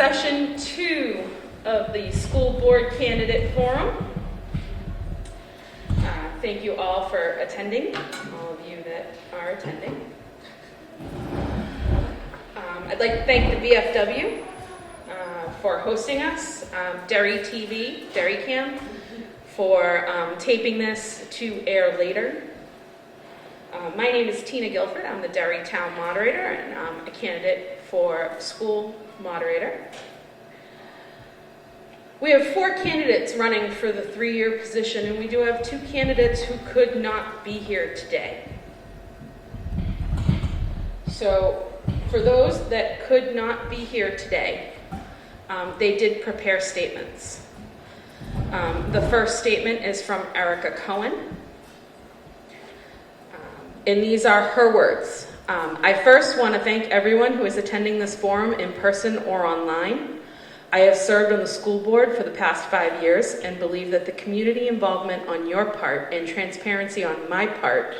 Session 2 of the School Board Candidate Forum. Thank you all for attending, all of you that are attending. I'd like to thank the VFW for hosting us, Derry TV, DerryCAM, for taping this to air later. My name is Tina Guilford. I'm the Derry Town Moderator, and I'm a candidate for School Moderator. We have 4 candidates running for the 3-year position, and we do have 2 candidates who could not be here today. So, for those that could not be here today, they did prepare statements. The first statement is from Erica Cohen. And these are her words. I first want to thank everyone who is attending this forum in person or online. I have served on the school board for the past 5 years and believe that the community involvement on your part and transparency on my part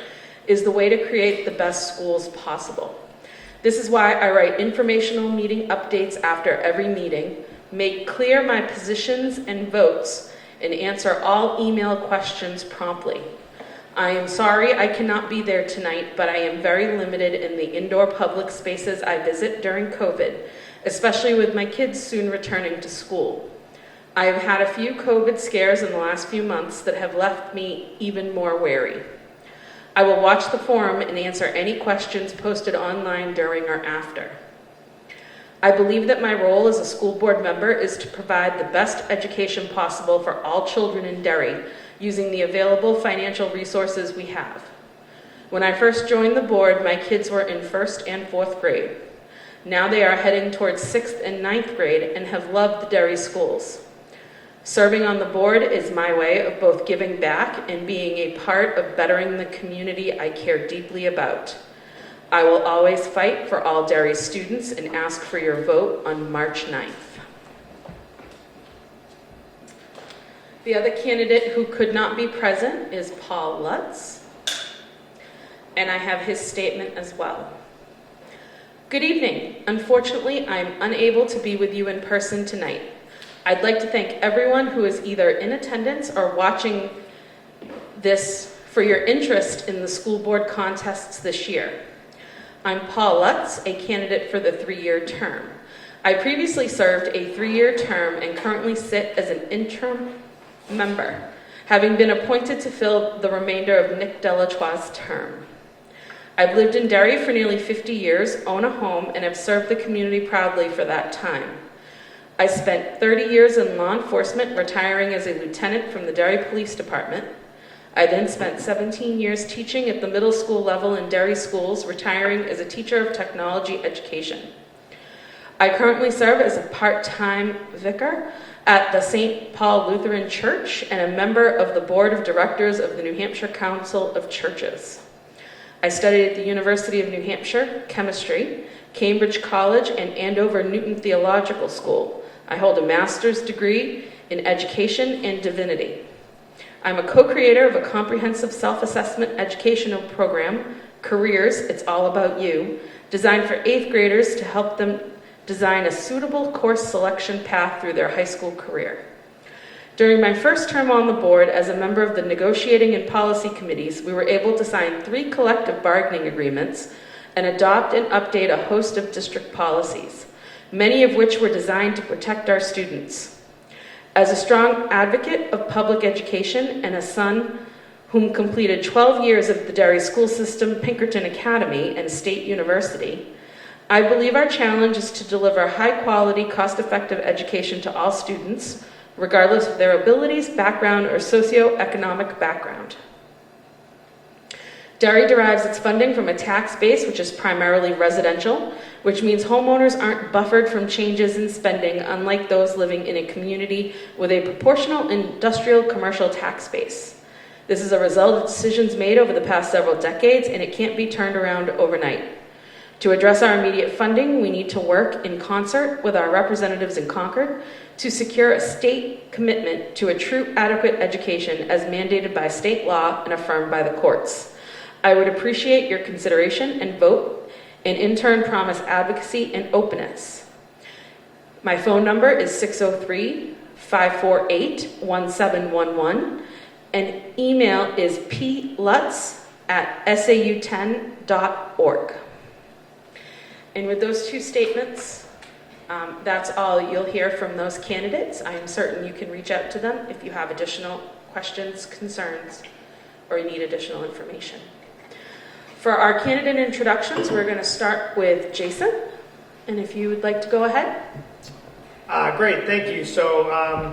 is the way to create the best schools possible. This is why I write informational meeting updates after every meeting, make clear my positions and votes, and answer all email questions promptly. I am sorry I cannot be there tonight, but I am very limited in the indoor public spaces I visit during COVID, especially with my kids soon returning to school. I have had a few COVID scares in the last few months that have left me even more wary. I will watch the forum and answer any questions posted online during or after. I believe that my role as a school board member is to provide the best education possible for all children in Derry, using the available financial resources we have. When I first joined the board, my kids were in 1st and 4th grade. Now they are heading towards 6th and 9th grade and have loved the Derry schools. Serving on the board is my way of both giving back and being a part of bettering the community I care deeply about. I will always fight for all Derry students and ask for your vote on March 9th. The other candidate who could not be present is Paul Lutz, and I have his statement as well. Good evening. Unfortunately, I am unable to be with you in person tonight. I'd like to thank everyone who is either in attendance or watching this for your interest in the school board contests this year. I'm Paul Lutz, a candidate for the 3-year term. I previously served a 3-year term and currently sit as an interim member, having been appointed to fill the remainder of Nick Delatour's term. I've lived in Derry for nearly 50 years, own a home, and have served the community proudly for that time. I spent 30 years in law enforcement, retiring as a lieutenant from the Derry Police Department. I then spent 17 years teaching at the middle school level in Derry schools, retiring as a teacher of technology education. I currently serve as a part-time vicar at the St. Paul Lutheran Church and a member of the board of directors of the New Hampshire Council of Churches. I studied at the University of New Hampshire, chemistry, Cambridge College, and Andover Newton Theological School. I hold a master's degree in education and divinity. I'm a co-creator of a comprehensive self-assessment educational program, Careers, It's All About You, designed for 8th graders to help them design a suitable course selection path through their high school career. During my first term on the board as a member of the negotiating and policy committees, we were able to sign 3 collective bargaining agreements and adopt and update a host of district policies, many of which were designed to protect our students. As a strong advocate of public education and a son whom completed 12 years of the Derry school system, Pinkerton Academy, and State University, I believe our challenge is to deliver high-quality, cost-effective education to all students, regardless of their abilities, background, or socioeconomic background. Derry derives its funding from a tax base which is primarily residential, which means homeowners aren't buffered from changes in spending, unlike those living in a community with a proportional industrial commercial tax base. This is a result of decisions made over the past several decades, and it can't be turned around overnight. To address our immediate funding, we need to work in concert with our representatives in Concord to secure a state commitment to a true adequate education as mandated by state law and affirmed by the courts. I would appreciate your consideration and vote, and in turn promise advocacy and openness. My phone number is 603-548-1711, and email is plutz@sau10.org. And with those two statements, that's all you'll hear from those candidates. I am certain you can reach out to them if you have additional questions, concerns, or you need additional information. For our candidate introductions, we're going to start with Jason. And if you would like to go ahead. Great, thank you. So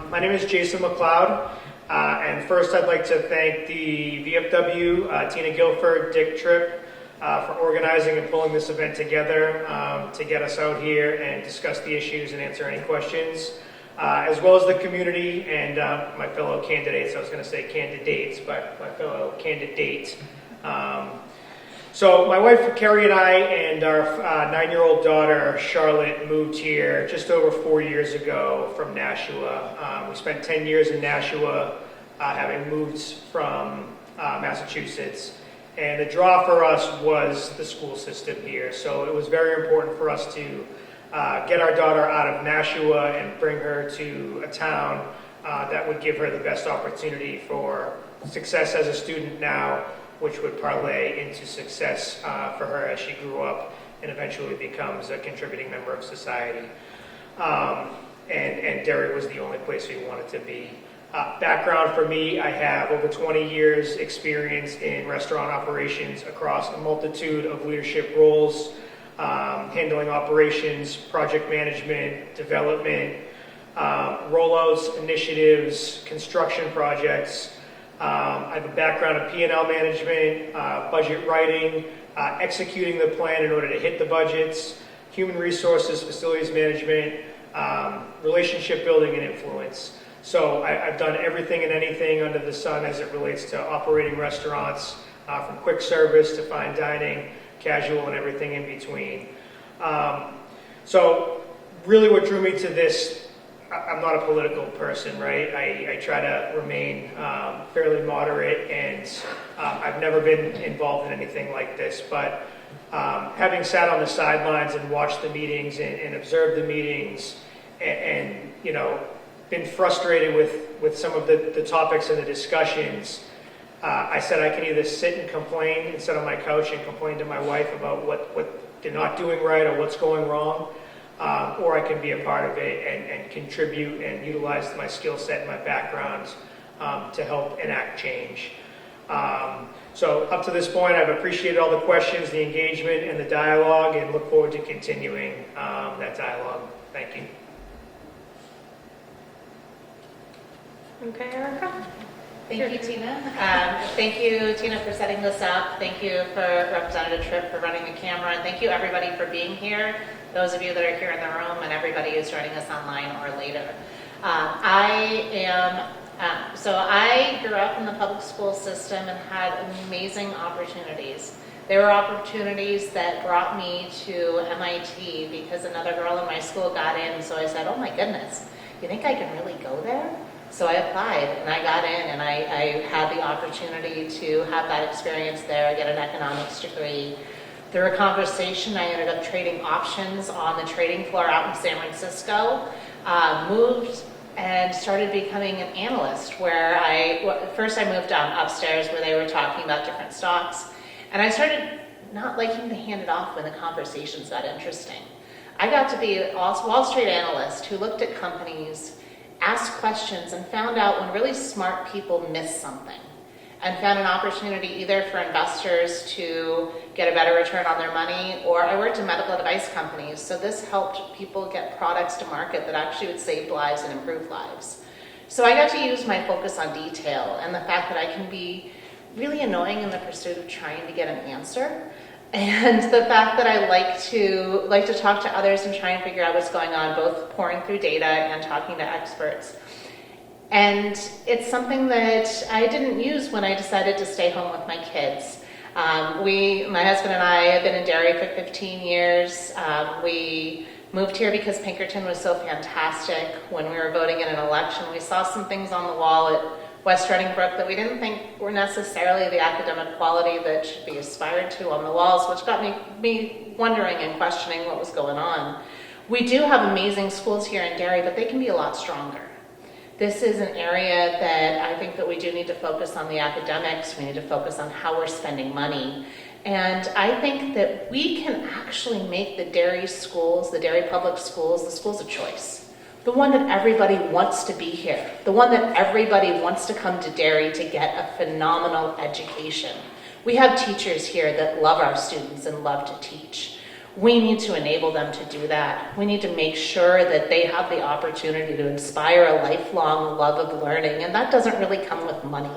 my name is Jason Macleod. And first I'd like to thank the VFW, Tina Guilford, Dick Tripp, for organizing and pulling this event together to get us out here and discuss the issues and answer any questions, as well as the community and my fellow candidates. I was going to say candidates, but my fellow candidate. So my wife Carrie and I and our 9-year-old daughter Charlotte moved here just over 4 years ago from Nashua. We spent 10 years in Nashua, having moved from Massachusetts. And the draw for us was the school system here. So it was very important for us to get our daughter out of Nashua and bring her to a town that would give her the best opportunity for success as a student now, which would parlay into success for her as she grew up and eventually becomes a contributing member of society. And Derry was the only place we wanted to be. Background for me, I have over 20 years experience in restaurant operations across a multitude of leadership roles, handling operations, project management, development, rollouts, initiatives, construction projects. I have a background in P&L management, budget writing, executing the plan in order to hit the budgets, human resources, facilities management, relationship building, and influence. So I've done everything and anything under the sun as it relates to operating restaurants, from quick service to fine dining, casual, and everything in between. So really what drew me to this, I'm not a political person, right? I try to remain fairly moderate, and I've never been involved in anything like this. But having sat on the sidelines and watched the meetings and observed the meetings and you know, been frustrated with some of the topics and the discussions, I said I can either sit and complain and sit on my couch and complain to my wife about what they're not doing right or what's going wrong, or I can be a part of it and contribute and utilize my skill set and my background to help enact change. So up to this point, I've appreciated all the questions, the engagement, and the dialogue, and look forward to continuing that dialogue. Thank you. Okay, Erica. Thank you, Tina. Thank you, Tina, for setting this up. Thank you for Representative Tripp for running the camera. And thank you, everybody, for being here, those of you that are here in the room, and everybody who's joining us online or later. So I grew up in the public school system and had amazing opportunities. There were opportunities that brought me to MIT because another girl in my school got in. So I said, oh my goodness, you think I can really go there? So I applied and I got in, and I had the opportunity to have that experience there, get an economics degree. Through a conversation, I ended up trading options on the trading floor out in San Francisco, moved and started becoming an analyst where first I moved upstairs where they were talking about different stocks, and I started not liking to hand it off when the conversations got interesting. I got to be a Wall Street analyst who looked at companies, asked questions, and found out when really smart people miss something, and found an opportunity either for investors to get a better return on their money, or I worked in medical device companies, so this helped people get products to market that actually would save lives and improve lives. So I got to use my focus on detail and the fact that I can be really annoying in the pursuit of trying to get an answer, and the fact that I like to talk to others and try and figure out what's going on, both pouring through data and talking to experts. And it's something that I didn't use when I decided to stay home with my kids. My husband and I have been in Derry for 15 years. We moved here because Pinkerton was so fantastic. When we were voting in an election, we saw some things on the wall at West Reading Brook that we didn't think were necessarily the academic quality that should be aspired to on the walls, which got me wondering and questioning what was going on. We do have amazing schools here in Derry, but they can be a lot stronger. This is an area that I think that we do need to focus on the academics. We need to focus on how we're spending money. And I think that we can actually make the Derry schools, the Derry public schools, the schools of choice. The one that everybody wants to be here. The one that everybody wants to come to Derry to get a phenomenal education. We have teachers here that love our students and love to teach. We need to enable them to do that. We need to make sure that they have the opportunity to inspire a lifelong love of learning, and that doesn't really come with money.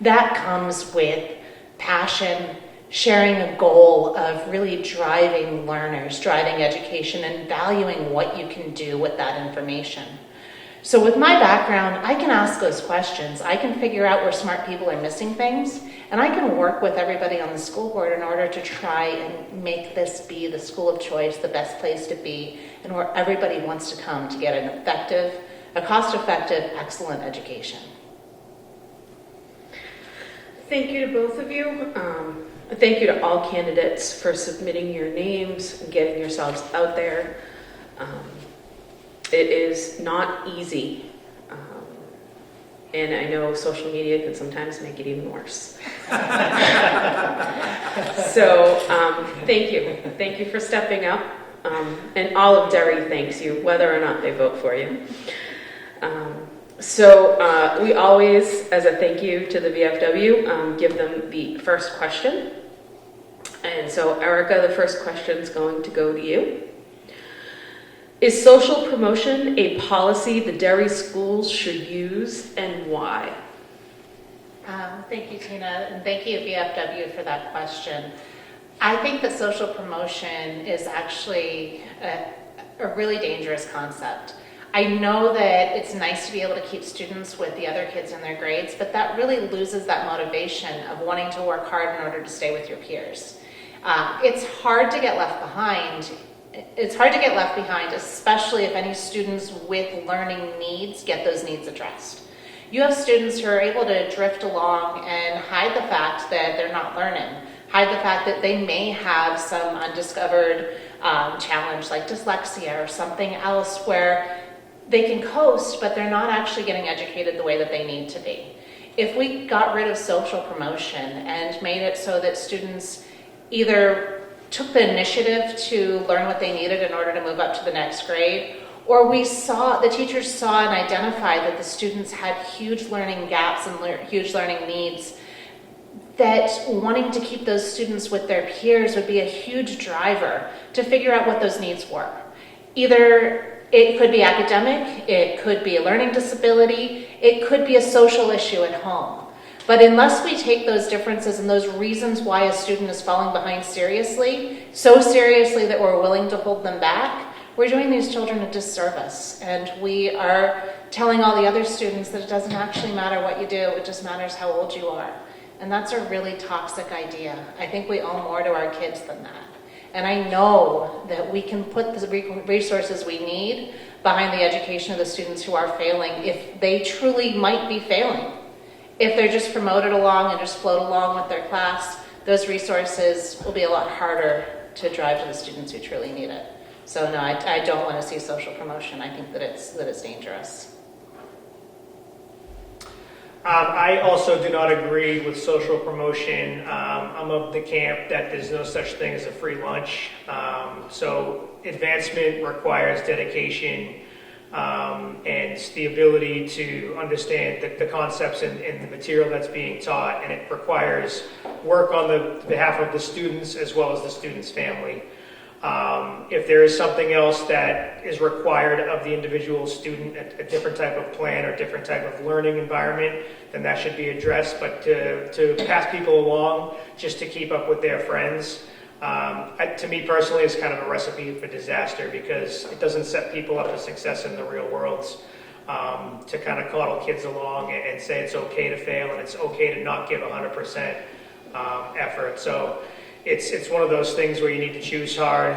That comes with passion, sharing a goal of really driving learners, driving education, and valuing what you can do with that information. So with my background, I can ask those questions. I can figure out where smart people are missing things, and I can work with everybody on the school board in order to try and make this be the school of choice, the best place to be, and where everybody wants to come to get an effective, a cost-effective, excellent education. Thank you to both of you. Thank you to all candidates for submitting your names and getting yourselves out there. It is not easy. And I know social media can sometimes make it even worse. So thank you. Thank you for stepping up. And all of Derry thanks you, whether or not they vote for you. So we always, as a thank you to the VFW, give them the first question. And so Erica, the first question is going to go to you. Is social promotion a policy the Derry schools should use, and why? Thank you, Tina, and thank you, VFW, for that question. I think that social promotion is actually a really dangerous concept. I know that it's nice to be able to keep students with the other kids in their grades, but that really loses that motivation of wanting to work hard in order to stay with your peers. It's hard to get left behind. It's hard to get left behind, especially if any students with learning needs get those needs addressed. You have students who are able to drift along and hide the fact that they're not learning, hide the fact that they may have some undiscovered challenge like dyslexia or something else where they can coast, but they're not actually getting educated the way that they need to be. If we got rid of social promotion and made it so that students either took the initiative to learn what they needed in order to move up to the next grade, or the teachers saw and identified that the students had huge learning gaps and huge learning needs, that wanting to keep those students with their peers would be a huge driver to figure out what those needs were. Either it could be academic, it could be a learning disability, it could be a social issue at home. But unless we take those differences and those reasons why a student is falling behind seriously, so seriously that we're willing to hold them back, we're doing these children a disservice. And we are telling all the other students that it doesn't actually matter what you do, it just matters how old you are. And that's a really toxic idea. I think we owe more to our kids than that. And I know that we can put the resources we need behind the education of the students who are failing if they truly might be failing. If they're just promoted along and just float along with their class, those resources will be a lot harder to drive to the students who truly need it. So no, I don't want to see social promotion. I think that it's dangerous. I also do not agree with social promotion. I'm of the camp that there's no such thing as a free lunch. So advancement requires dedication and the ability to understand the concepts and the material that's being taught, and it requires work on the behalf of the students as well as the student's family. If there is something else that is required of the individual student, a different type of plan or different type of learning environment, then that should be addressed. But to pass people along just to keep up with their friends, to me personally, is kind of a recipe for disaster, because it doesn't set people up for success in the real world. To kind of coddle kids along and say it's okay to fail and it's okay to not give 100% effort. So it's one of those things where you need to choose hard.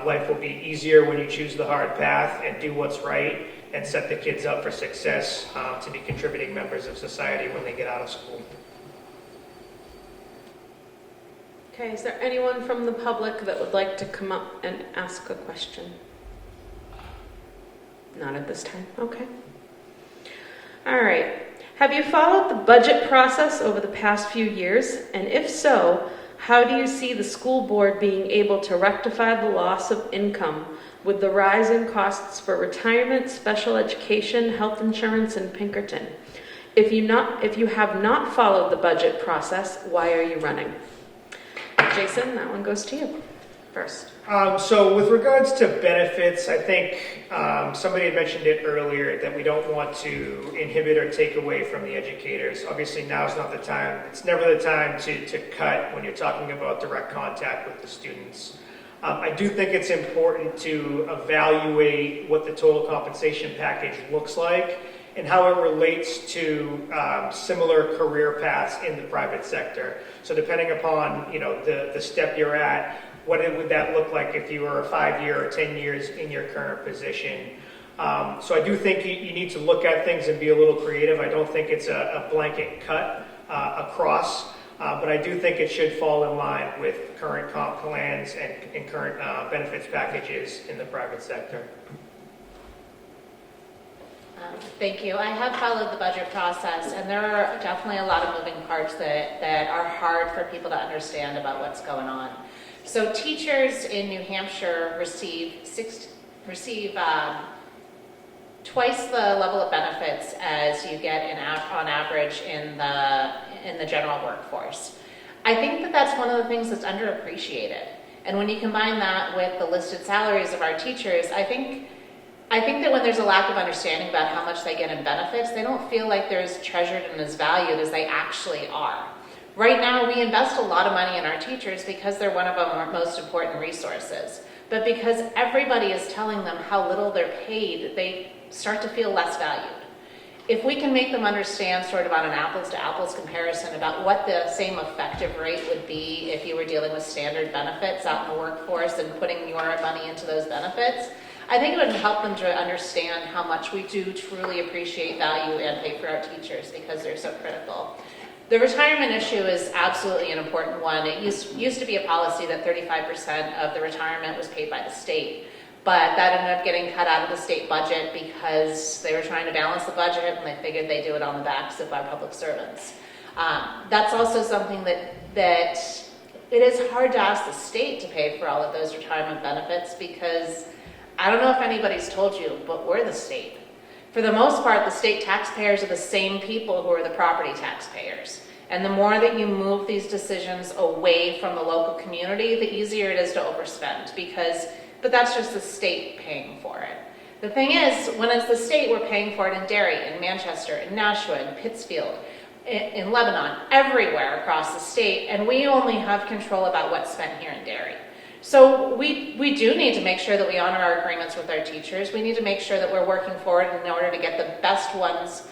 Life will be easier when you choose the hard path and do what's right and set the kids up for success to be contributing members of society when they get out of school. Okay, is there anyone from the public that would like to come up and ask a question? Not at this time. Okay. All right. Have you followed the budget process over the past few years? And if so, how do you see the school board being able to rectify the loss of income with the rise in costs for retirement, special education, health insurance, and Pinkerton? If you have not followed the budget process, why are you running? Jason, that one goes to you first. So with regards to benefits, I think somebody had mentioned it earlier that we don't want to inhibit or take away from the educators. Obviously, now's not the time. It's never the time to cut when you're talking about direct contact with the students. I do think it's important to evaluate what the total compensation package looks like and how it relates to similar career paths in the private sector. So depending upon the step you're at, what would that look like if you were 5 year or 10 years in your current position? So I do think you need to look at things and be a little creative. I don't think it's a blanket cut across, but I do think it should fall in line with current comp plans and current benefits packages in the private sector. Thank you. I have followed the budget process, and there are definitely a lot of moving parts that are hard for people to understand about what's going on. So teachers in New Hampshire receive twice the level of benefits as you get on average in the general workforce. I think that that's one of the things that's underappreciated. And when you combine that with the listed salaries of our teachers, I think that when there's a lack of understanding about how much they get in benefits, they don't feel like they're as treasured and as valued as they actually are. Right now, we invest a lot of money in our teachers because they're one of our most important resources. But because everybody is telling them how little they're paid, they start to feel less valued. If we can make them understand sort of on an apples-to-apples comparison about what the same effective rate would be if you were dealing with standard benefits out in the workforce and putting your money into those benefits, I think it would help them to understand how much we do truly appreciate, value, and pay for our teachers because they're so critical. The retirement issue is absolutely an important one. It used to be a policy that 35% of the retirement was paid by the state, but that ended up getting cut out of the state budget because they were trying to balance the budget and they figured they'd do it on the backs of our public servants. That's also something that it is hard to ask the state to pay for all of those retirement benefits because I don't know if anybody's told you, but we're the state. For the most part, the state taxpayers are the same people who are the property taxpayers. And the more that you move these decisions away from the local community, the easier it is to overspend but that's just the state paying for it. The thing is, when it's the state, we're paying for it in Derry, in Manchester, in Nashua, in Pittsfield, in Lebanon, everywhere across the state, and we only have control about what's spent here in Derry. So we do need to make sure that we honor our agreements with our teachers. We need to make sure that we're working forward in order to get the best ones,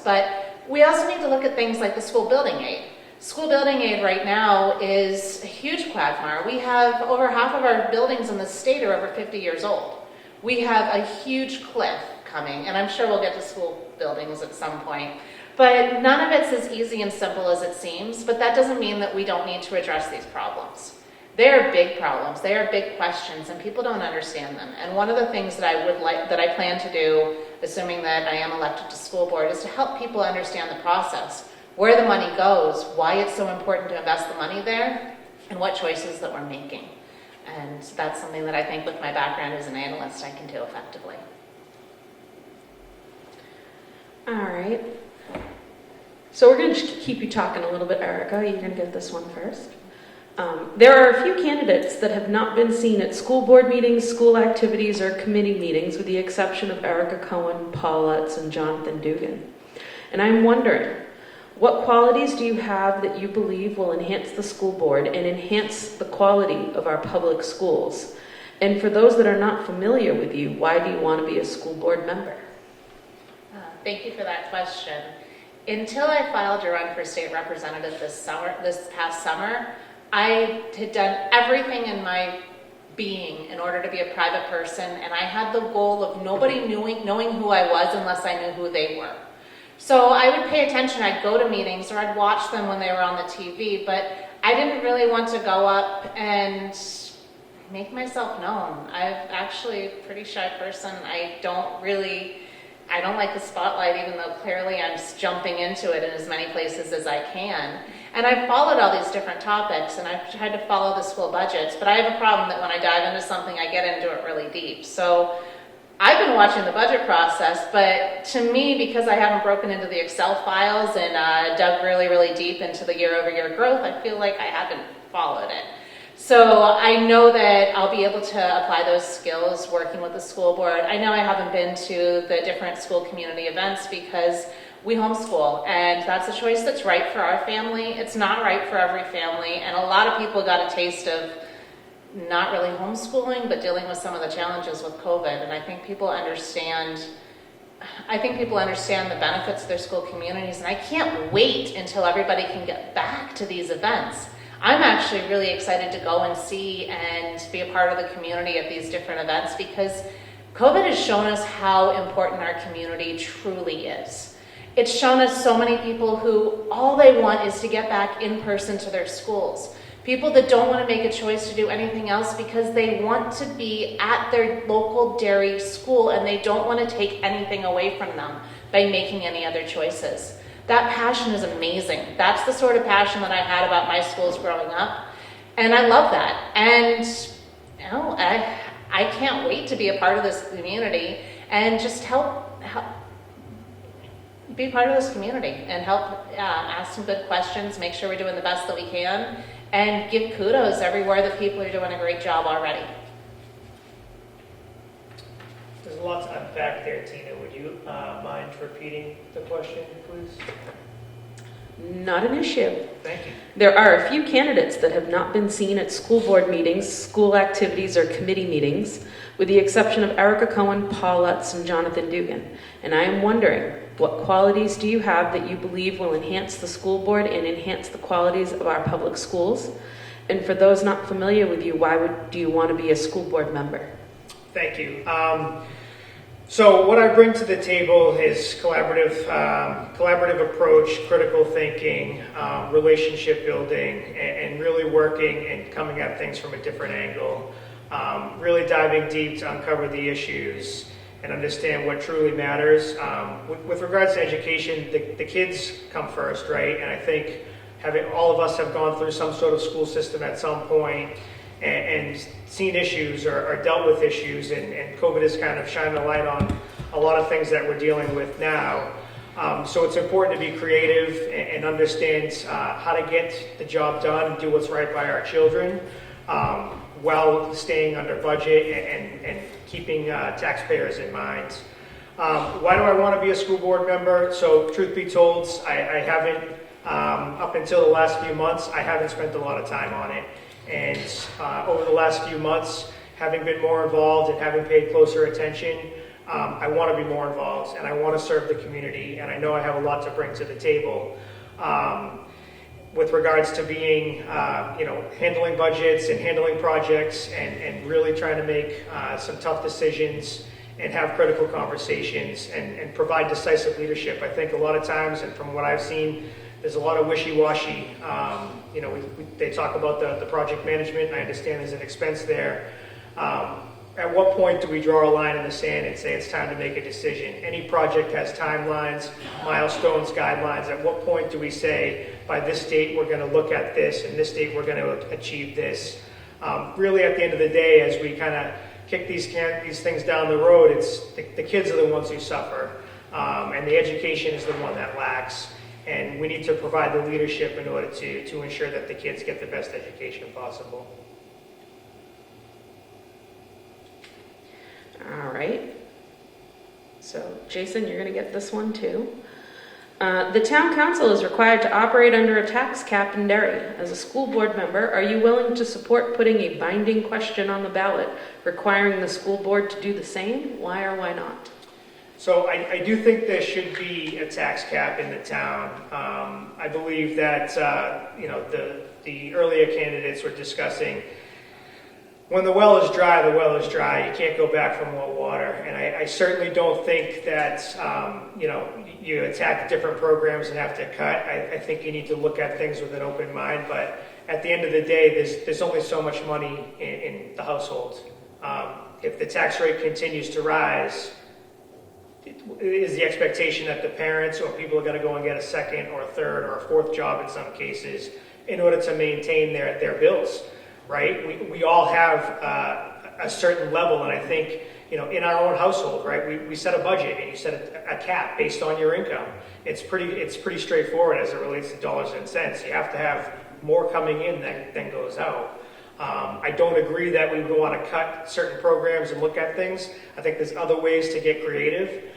but we also need to look at things like the school building aid. School building aid right now is a huge quagmire. We have over half of our buildings in the state are over 50 years old. We have a huge cliff coming, and I'm sure we'll get to school buildings at some point. But none of it's as easy and simple as it seems, but that doesn't mean that we don't need to address these problems. They are big problems, they are big questions, and people don't understand them. And one of the things that I plan to do, assuming that I am elected to school board, is to help people understand the process, where the money goes, why it's so important to invest the money there, and what choices that we're making. And that's something that I think with my background as an analyst I can do effectively. All right. So we're going to keep you talking a little bit, Erica. You're going to get this one first. There are a few candidates that have not been seen at school board meetings, school activities, or committee meetings, with the exception of Erica Cohen, Paul Lutz, and Jonathan Dugan. And I'm wondering, what qualities do you have that you believe will enhance the school board and enhance the quality of our public schools? And for those that are not familiar with you, why do you want to be a school board member? Thank you for that question. Until I filed to run for state representative this past summer, I had done everything in my being in order to be a private person, and I had the goal of nobody knowing who I was unless I knew who they were. So I would pay attention, I'd go to meetings, or I'd watch them when they were on the TV, but I didn't really want to go up and make myself known. I'm actually a pretty shy person. I don't like the spotlight, even though clearly I'm just jumping into it in as many places as I can. And I've followed all these different topics, and I've tried to follow the school budgets, but I have a problem that when I dive into something, I get into it really deep. So I've been watching the budget process, but to me, because I haven't broken into the Excel files and dug really, really deep into the year-over-year growth, I feel like I haven't followed it. So I know that I'll be able to apply those skills working with the school board. I know I haven't been to the different school community events because we homeschool, and that's a choice that's right for our family. It's not right for every family, and a lot of people got a taste of not really homeschooling, but dealing with some of the challenges with COVID. And I think people understand the benefits of their school communities, and I can't wait until everybody can get back to these events. I'm actually really excited to go and see and be a part of the community at these different events because COVID has shown us how important our community truly is. It's shown us so many people who all they want is to get back in person to their schools. People that don't want to make a choice to do anything else because they want to be at their local Derry school and they don't want to take anything away from them by making any other choices. That passion is amazing. That's the sort of passion that I had about my schools growing up. And I love that. And you know, I can't wait to be a part of this community and just help be part of this community and help ask some good questions, make sure we're doing the best that we can, and give kudos everywhere that people are doing a great job already. There's a lot to unpack there, Tina. Would you mind repeating the question, please? Not an issue. Thank you. There are a few candidates that have not been seen at school board meetings, school activities, or committee meetings, with the exception of Erica Cohen, Paul Lutz, and Jonathan Dugan. And I am wondering, what qualities do you have that you believe will enhance the school board and enhance the qualities of our public schools? And for those not familiar with you, do you want to be a school board member? Thank you. So what I bring to the table is collaborative approach, critical thinking, relationship building, and really working and coming at things from a different angle. Really diving deep to uncover the issues and understand what truly matters. With regards to education, the kids come first, right? And I think all of us have gone through some sort of school system at some point and seen issues or dealt with issues, and COVID has kind of shined a light on a lot of things that we're dealing with now. So it's important to be creative and understand how to get the job done and do what's right by our children, while staying under budget and keeping taxpayers in mind. Why do I want to be a school board member? So truth be told, I haven't, up until the last few months, I haven't spent a lot of time on it. And over the last few months, having been more involved and having paid closer attention, I want to be more involved and I want to serve the community, and I know I have a lot to bring to the table. With regards to being, handling budgets and handling projects and really trying to make some tough decisions and have critical conversations and provide decisive leadership. I think a lot of times, and from what I've seen, there's a lot of wishy-washy. They talk about the project management, and I understand there's an expense there. At what point do we draw a line in the sand and say it's time to make a decision? Any project has timelines, milestones, guidelines. At what point do we say, by this date we're going to look at this, and this date we're going to achieve this? Really, at the end of the day, as we kind of kick these things down the road, it's the kids are the ones who suffer, and the education is the one that lacks. And we need to provide the leadership in order to ensure that the kids get the best education possible. All right. So, Jason, you're going to get this one too. The town council is required to operate under a tax cap in Derry. As a school board member, are you willing to support putting a binding question on the ballot requiring the school board to do the same? Why or why not? So I do think there should be a tax cap in the town. I believe that the earlier candidates were discussing when the well is dry, the well is dry. You can't go back for more water. And I certainly don't think that you attack different programs and have to cut. I think you need to look at things with an open mind. But at the end of the day, there's only so much money in the household. If the tax rate continues to rise, is the expectation that the parents or people are going to go and get a second or a third or a fourth job in some cases in order to maintain their bills, right? We all have a certain level, and I think, you know, in our own household, right, we set a budget and you set a cap based on your income. It's pretty straightforward as it relates to dollars and cents. You have to have more coming in than goes out. I don't agree that we would want to cut certain programs and look at things. I think there's other ways to get creative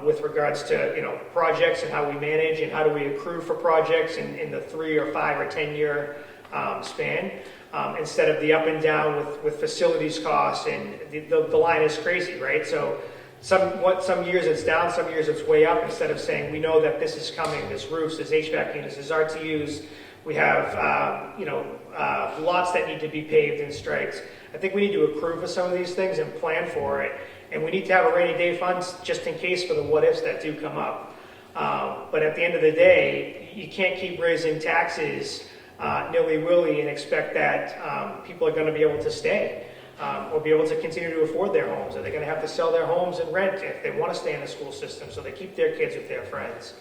with regards to, you know, projects and how we manage and how do we accrue for projects in the 3 or 5 or 10 year span, instead of the up and down with facilities costs, and the line is crazy, right? So some years it's down, some years it's way up, instead of saying we know that this is coming, there's roofs, there's HVAC units, there's RTUs, we have lots that need to be paved and stripes. I think we need to accrue for some of these things and plan for it, and we need to have a rainy day fund just in case for the what ifs that do come up. But at the end of the day, you can't keep raising taxes nilly-willy and expect that people are going to be able to stay or be able to continue to afford their homes. Are they going to have to sell their homes and rent if they want to stay in the school system so they keep their kids with their friends?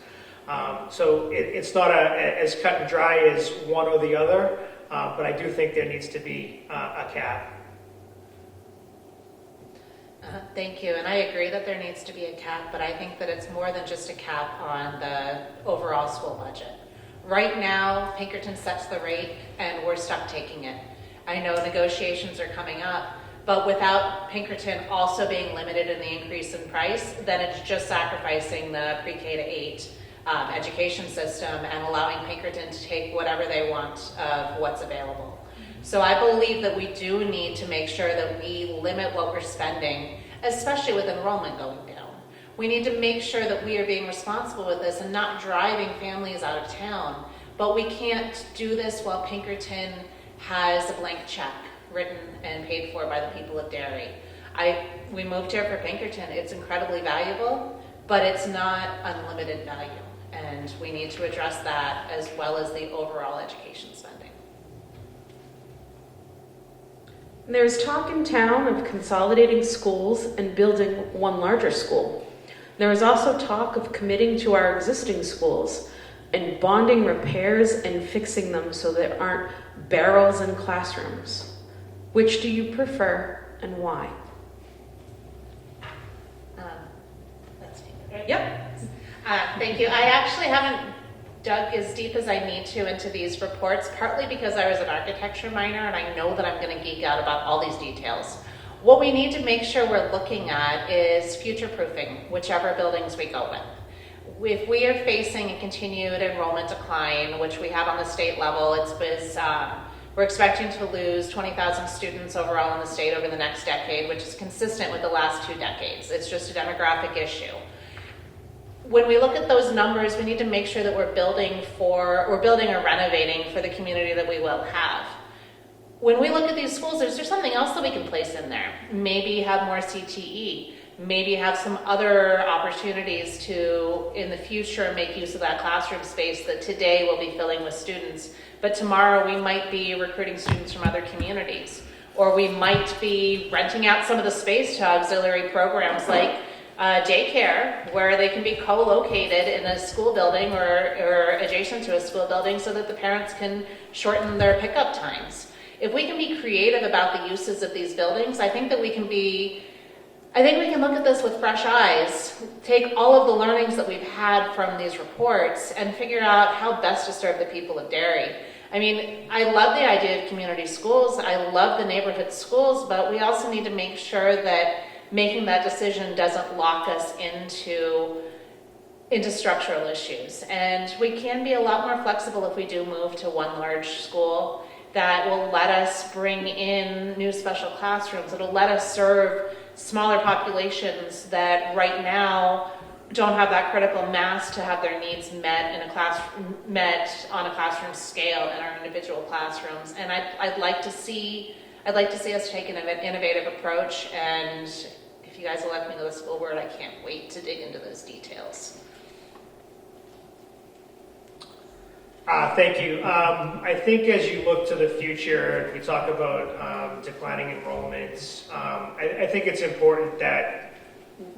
So it's not as cut and dry as one or the other, but I do think there needs to be a cap. Thank you, and I agree that there needs to be a cap, but I think that it's more than just a cap on the overall school budget. Right now, Pinkerton sets the rate, and we're stuck taking it. I know negotiations are coming up, but without Pinkerton also being limited in the increase in price, then it's just sacrificing the pre-K to 8 education system and allowing Pinkerton to take whatever they want of what's available. So I believe that we do need to make sure that we limit what we're spending, especially with enrollment going down. We need to make sure that we are being responsible with this and not driving families out of town. But we can't do this while Pinkerton has a blank check written and paid for by the people of Derry. We moved here for Pinkerton. It's incredibly valuable, but it's not unlimited value. And we need to address that as well as the overall education spending. There's talk in town of consolidating schools and building one larger school. There is also talk of committing to our existing schools and bonding repairs and fixing them so there aren't barrels in classrooms. Which do you prefer and why? That's me, right? Yep. Thank you. I actually haven't dug as deep as I need to into these reports, partly because I was an architecture minor and I know that I'm going to geek out about all these details. What we need to make sure we're looking at is future-proofing whichever buildings we go with. If we are facing a continued enrollment decline, which we have on the state level, we're expecting to lose 20,000 students overall in the state over the next decade, which is consistent with the last 2 decades. It's just a demographic issue. When we look at those numbers, we need to make sure that we're building or renovating for the community that we will have. When we look at these schools, is there something else that we can place in there? Maybe have more CTE. Maybe have some other opportunities to, in the future, make use of that classroom space that today we'll be filling with students. But tomorrow we might be recruiting students from other communities. Or we might be renting out some of the space to auxiliary programs like daycare, where they can be co-located in a school building or adjacent to a school building so that the parents can shorten their pickup times. If we can be creative about the uses of these buildings, I think we can look at this with fresh eyes, take all of the learnings that we've had from these reports and figure out how best to serve the people of Derry. I mean, I love the idea of community schools. I love the neighborhood schools, but we also need to make sure that making that decision doesn't lock us into structural issues. And we can be a lot more flexible if we do move to one large school that will let us bring in new special classrooms. It'll let us serve smaller populations that right now don't have that critical mass to have their needs met on a classroom scale in our individual classrooms. And I'd like to see us take an innovative approach, and if you guys elect me to the school board, I can't wait to dig into those details. Thank you. I think as you look to the future, we talk about declining enrollments. I think it's important that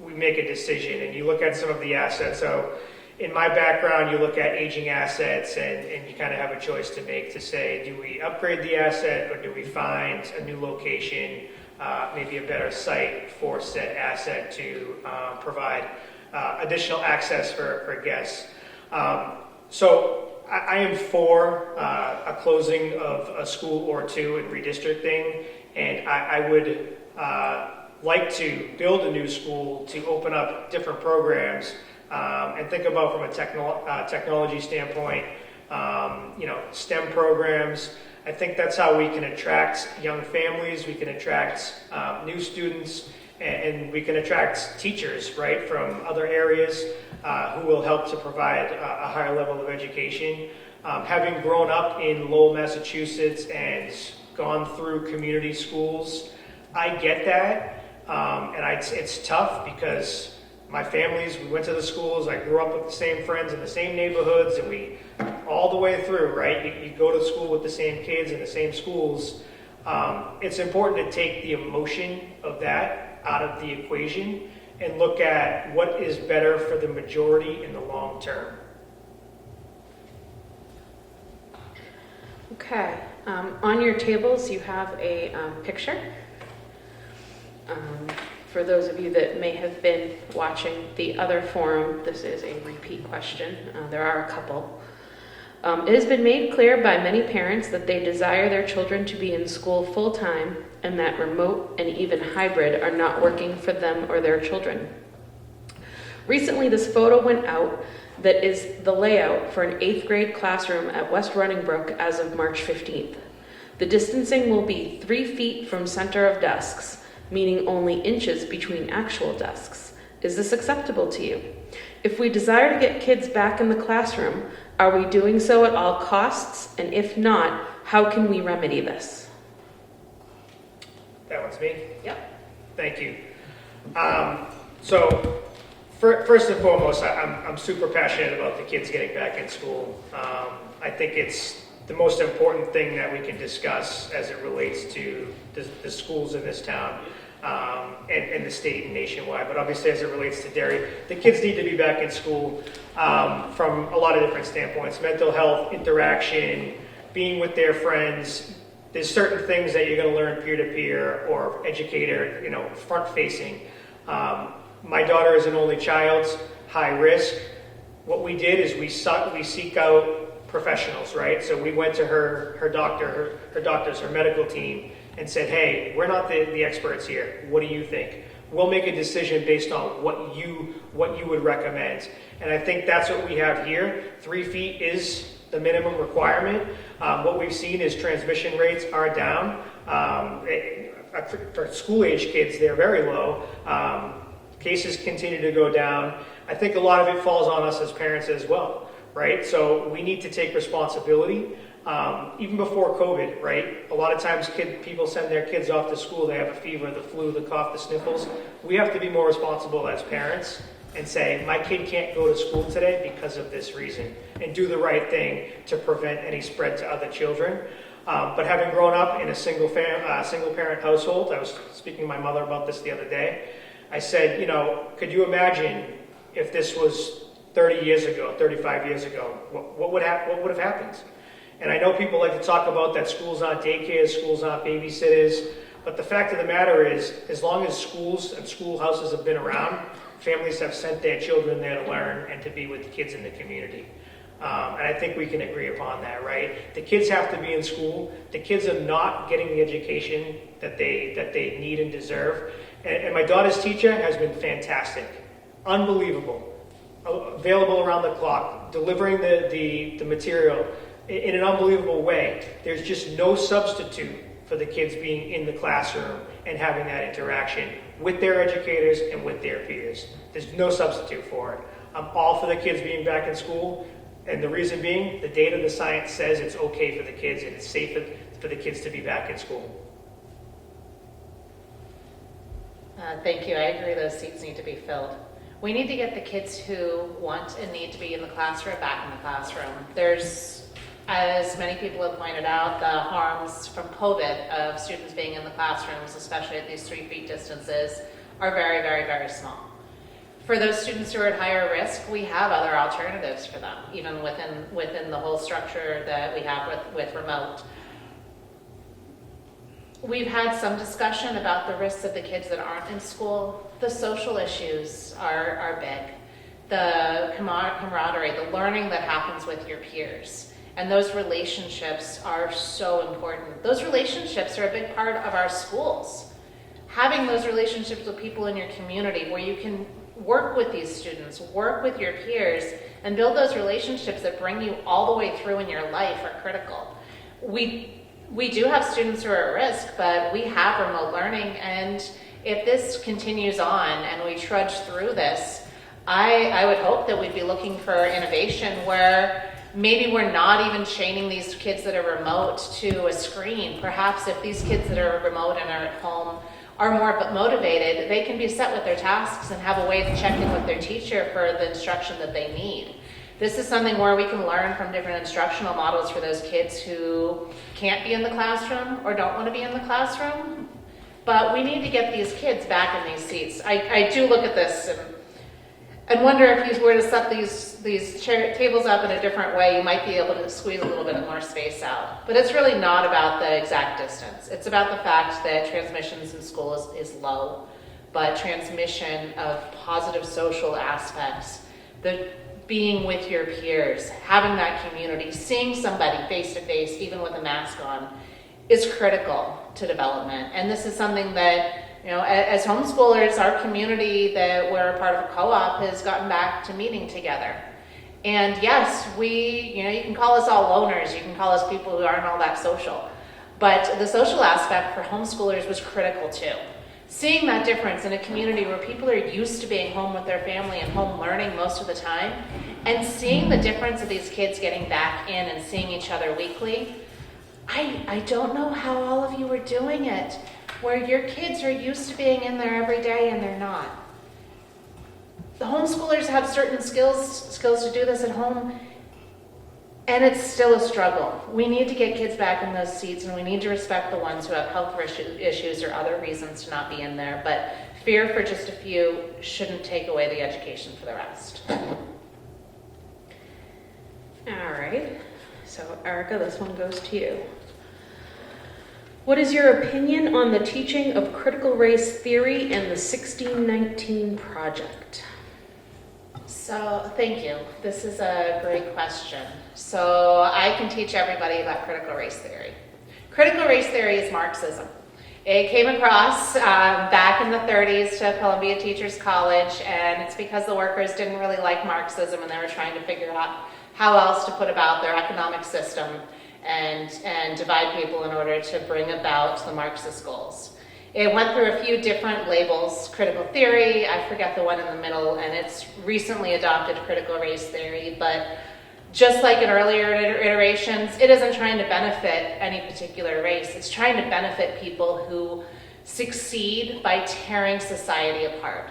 we make a decision and you look at some of the assets. So in my background, you look at aging assets and you kind of have a choice to make to say, do we upgrade the asset or do we find a new location, maybe a better site for said asset to provide additional access for guests. So I am for a closing of a school or two and redistricting, and I would like to build a new school to open up different programs and think about from a technology standpoint, STEM programs. I think that's how we can attract young families, we can attract new students, and we can attract teachers, right, from other areas who will help to provide a higher level of education. Having grown up in Lowell, Massachusetts and gone through community schools, I get that. It's tough because my families, we went to the schools, I grew up with the same friends in the same neighborhoods, and we, all the way through, right, you go to school with the same kids in the same schools. It's important to take the emotion of that out of the equation and look at what is better for the majority in the long term. Okay, on your tables you have a picture. For those of you that may have been watching the other forum, this is a repeat question. There are a couple. It has been made clear by many parents that they desire their children to be in school full-time and that remote and even hybrid are not working for them or their children. Recently, this photo went out that is the layout for an 8th grade classroom at West Runningbrook as of March 15th. The distancing will be 3 feet from center of desks, meaning only inches between actual desks. Is this acceptable to you? If we desire to get kids back in the classroom, are we doing so at all costs? And if not, how can we remedy this? That one's me? Yep. Thank you. So, first and foremost, I'm super passionate about the kids getting back in school. I think it's the most important thing that we can discuss as it relates to the schools in this town and the state and nationwide. But obviously, as it relates to Derry, the kids need to be back in school from a lot of different standpoints: mental health, interaction, being with their friends. There's certain things that you're going to learn peer-to-peer or educator, front-facing. My daughter is an only child, high risk. What we did is we seek out professionals, right? So we went to her doctor, her doctors, her medical team, and said, hey, we're not the experts here. What do you think? We'll make a decision based on what you would recommend. And I think that's what we have here. 3 feet is the minimum requirement. What we've seen is transmission rates are down. For school-age kids, they're very low. Cases continue to go down. I think a lot of it falls on us as parents as well, right? So we need to take responsibility. Even before COVID, right? A lot of times people send their kids off to school, they have a fever, the flu, the cough, the sniffles. We have to be more responsible as parents and say, my kid can't go to school today because of this reason, and do the right thing to prevent any spread to other children. But having grown up in a single parent household, I was speaking to my mother about this the other day. I said, could you imagine if this was 30 years ago, 35 years ago, what would have happened? And I know people like to talk about that schools aren't daycare, schools aren't babysitters, but the fact of the matter is, as long as schools and schoolhouses have been around, families have sent their children there to learn and to be with the kids in the community. And I think we can agree upon that, right? The kids have to be in school. The kids are not getting the education that they need and deserve. And my daughter's teacher has been fantastic, unbelievable, available around the clock, delivering the material in an unbelievable way. There's just no substitute for the kids being in the classroom and having that interaction with their educators and with their peers. There's no substitute for it. I'm all for the kids being back in school, and the reason being, the data, the science says it's okay for the kids and it's safe for the kids to be back in school. Thank you. I agree those seats need to be filled. We need to get the kids who want and need to be in the classroom back in the classroom. There's As many people have pointed out, the harms from COVID of students being in the classrooms, especially at these 3 feet distances, are very, very, very small. For those students who are at higher risk, we have other alternatives for them, even within the whole structure that we have with remote. We've had some discussion about the risks of the kids that aren't in school. The social issues are big. The camaraderie, the learning that happens with your peers. And those relationships are so important. Those relationships are a big part of our schools. Having those relationships with people in your community where you can work with these students, work with your peers, and build those relationships that bring you all the way through in your life are critical. We do have students who are at risk, but we have remote learning, and if this continues on and we trudge through this, I would hope that we'd be looking for innovation where maybe we're not even chaining these kids that are remote to a screen. Perhaps if these kids that are remote and are at home are more motivated, they can be set with their tasks and have a way to check in with their teacher for the instruction that they need. This is something where we can learn from different instructional models for those kids who can't be in the classroom or don't want to be in the classroom. But we need to get these kids back in these seats. I do look at this and wonder if you were to set these tables up in a different way, you might be able to squeeze a little bit more space out. But it's really not about the exact distance. It's about the fact that transmissions in school is low, but transmission of positive social aspects, the being with your peers, having that community, seeing somebody face to face, even with a mask on, is critical to development. And this is something that, as homeschoolers, our community that we're a part of a co-op has gotten back to meeting together. And yes, you can call us all loners, you can call us people who aren't all that social. But the social aspect for homeschoolers was critical too. Seeing that difference in a community where people are used to being home with their family and home learning most of the time, and seeing the difference of these kids getting back in and seeing each other weekly, I don't know how all of you are doing it, where your kids are used to being in there every day and they're not. The homeschoolers have certain skills to do this at home, and it's still a struggle. We need to get kids back in those seats, and we need to respect the ones who have health issues or other reasons to not be in there. But fear for just a few shouldn't take away the education for the rest. All right. So, Erica, this one goes to you. What is your opinion on the teaching of critical race theory and the 1619 project? So, thank you. This is a great question. So, I can teach everybody about critical race theory. Critical race theory is Marxism. It came across back in the 30s to Columbia Teachers College, and it's because the workers didn't really like Marxism and they were trying to figure out how else to put about their economic system and divide people in order to bring about the Marxist goals. It went through a few different labels, critical theory, I forget the one in the middle, and it's recently adopted critical race theory, but just like in earlier iterations, it isn't trying to benefit any particular race. It's trying to benefit people who succeed by tearing society apart.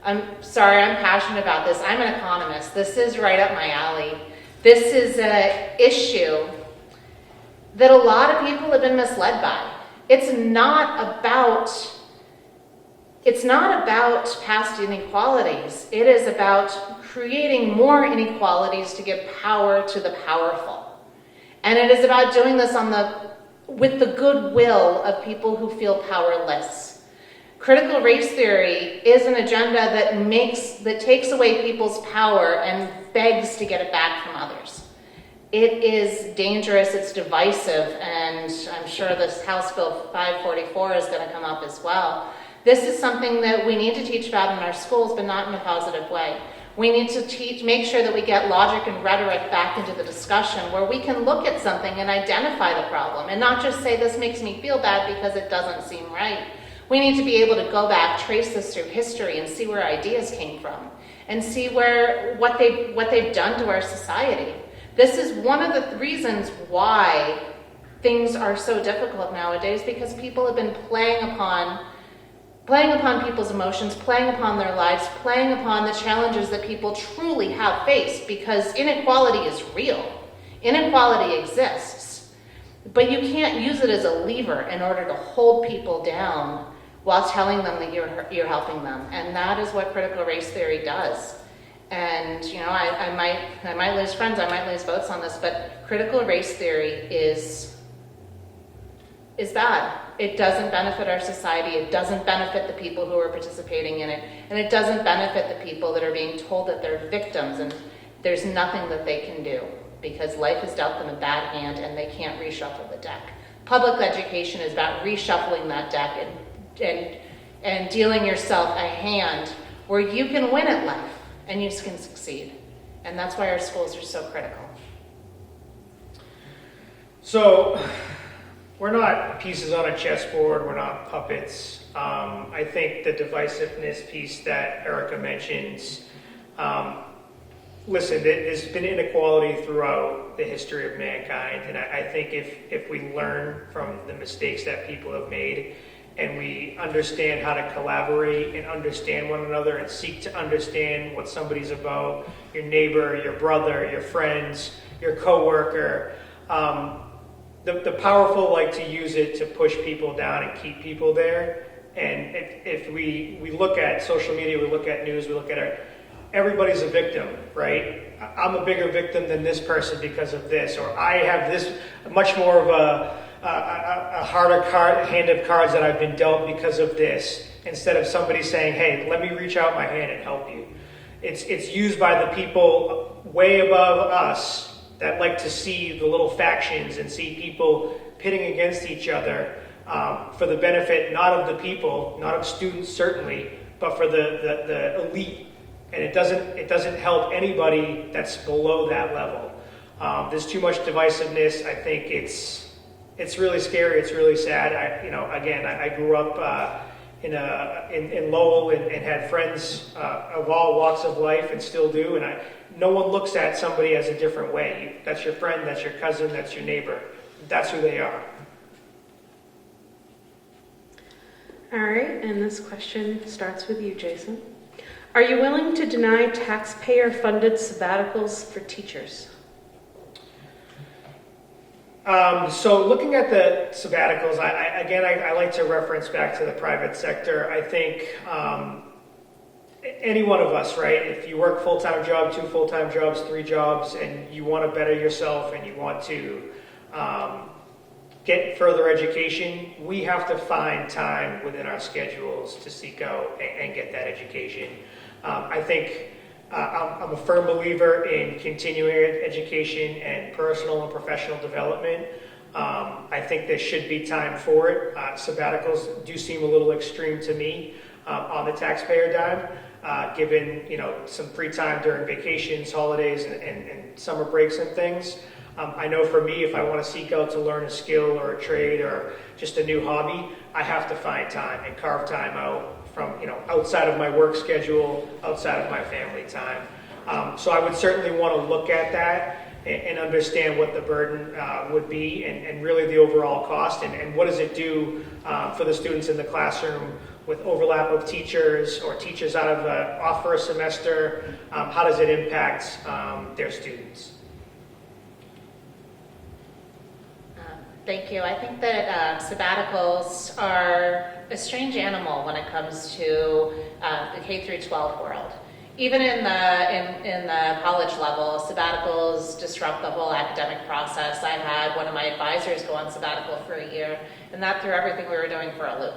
I'm sorry, I'm passionate about this. I'm an economist. This is right up my alley. This is an issue that a lot of people have been misled by. It's not about past inequalities. It is about creating more inequalities to give power to the powerful. And it is about doing this with the goodwill of people who feel powerless. Critical race theory is an agenda that takes away people's power and begs to get it back from others. It is dangerous, it's divisive, and I'm sure this House Bill 544 is going to come up as well. This is something that we need to teach about in our schools, but not in a positive way. We need to make sure that we get logic and rhetoric back into the discussion where we can look at something and identify the problem and not just say this makes me feel bad because it doesn't seem right. We need to be able to go back, trace this through history and see where ideas came from and see what they've done to our society. This is one of the reasons why things are so difficult nowadays, because people have been playing upon people's emotions, playing upon their lives, playing upon the challenges that people truly have faced, because inequality is real. Inequality exists, but you can't use it as a lever in order to hold people down while telling them that you're helping them. And that is what critical race theory does. And, you know, I might lose friends, I might lose votes on this, but critical race theory is bad. It doesn't benefit our society, it doesn't benefit the people who are participating in it, and it doesn't benefit the people that are being told that they're victims and there's nothing that they can do because life has dealt them a bad hand and they can't reshuffle the deck. Public education is about reshuffling that deck and dealing yourself a hand where you can win at life and you can succeed. And that's why our schools are so critical. So, we're not pieces on a chessboard, we're not puppets. I think the divisiveness piece that Erica mentions, listen, there's been inequality throughout the history of mankind, and I think if we learn from the mistakes that people have made, and we understand how to collaborate and understand one another and seek to understand what somebody's about, your neighbor, your brother, your friends, your coworker, the powerful like to use it to push people down and keep people there. And if we look at social media, we look at news, we look at everybody's a victim, right? I'm a bigger victim than this person because of this, or I have this much more of a harder hand of cards that I've been dealt because of this, instead of somebody saying, hey, let me reach out my hand and help you. It's used by the people way above us that like to see the little factions and see people pitting against each other for the benefit not of the people, not of students certainly, but for the elite. And it doesn't help anybody that's below that level. There's too much divisiveness. I think it's really scary. It's really sad. I grew up in Lowell and had friends of all walks of life and still do. And no one looks at somebody as a different way. That's your friend, that's your cousin, that's your neighbor. That's who they are. All right, and this question starts with you, Jason. Are you willing to deny taxpayer-funded sabbaticals for teachers? So looking at the sabbaticals, I like to reference back to the private sector. I think any one of us, right, if you work full-time job, 2 full-time jobs, 3 jobs, and you want to better yourself and you want to get further education, we have to find time within our schedules to seek out and get that education. I think I'm a firm believer in continuing education and personal and professional development. I think there should be time for it. Sabbaticals do seem a little extreme to me on the taxpayer dime, given some free time during vacations, holidays, and summer breaks and things. I know for me, if I want to seek out to learn a skill or a trade or just a new hobby, I have to find time and carve time out from outside of my work schedule, outside of my family time. So I would certainly want to look at that and understand what the burden would be and really the overall cost and what does it do for the students in the classroom with overlap of teachers or teachers out of off for a semester. How does it impact their students? Thank you. I think that sabbaticals are a strange animal when it comes to the K through 12 world. Even in the college level, sabbaticals disrupt the whole academic process. I had one of my advisors go on sabbatical for a year, and that threw everything we were doing for a loop.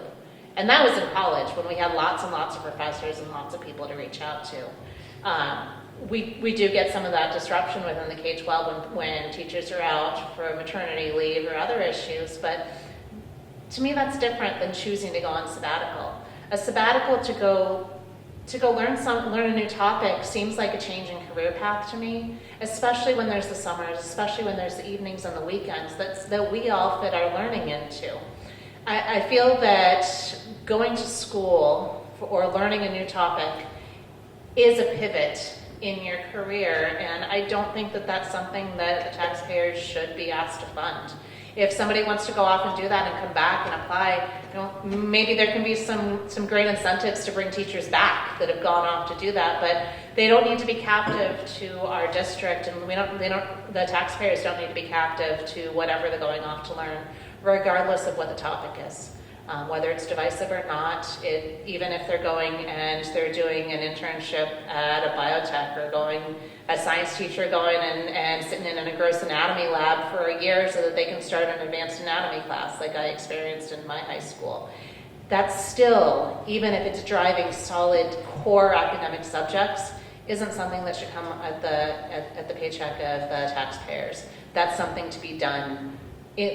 And that was in college when we had lots and lots of professors and lots of people to reach out to. We do get some of that disruption within the K-12 when teachers are out for maternity leave or other issues, but to me that's different than choosing to go on sabbatical. A sabbatical to go learn a new topic seems like a change in career path to me, especially when there's the summers, especially when there's the evenings and the weekends that we all fit our learning into. I feel that going to school or learning a new topic is a pivot in your career, and I don't think that that's something that the taxpayers should be asked to fund. If somebody wants to go off and do that and come back and apply, maybe there can be some great incentives to bring teachers back that have gone off to do that, but they don't need to be captive to our district, and the taxpayers don't need to be captive to whatever they're going off to learn, regardless of what the topic is. Whether it's divisive or not, even if they're going and they're doing an internship at a biotech, or going a science teacher going and sitting in a gross anatomy lab for a year so that they can start an advanced anatomy class like I experienced in my high school. That's still, even if it's driving solid core academic subjects, isn't something that should come at the paycheck of the taxpayers. That's something to be done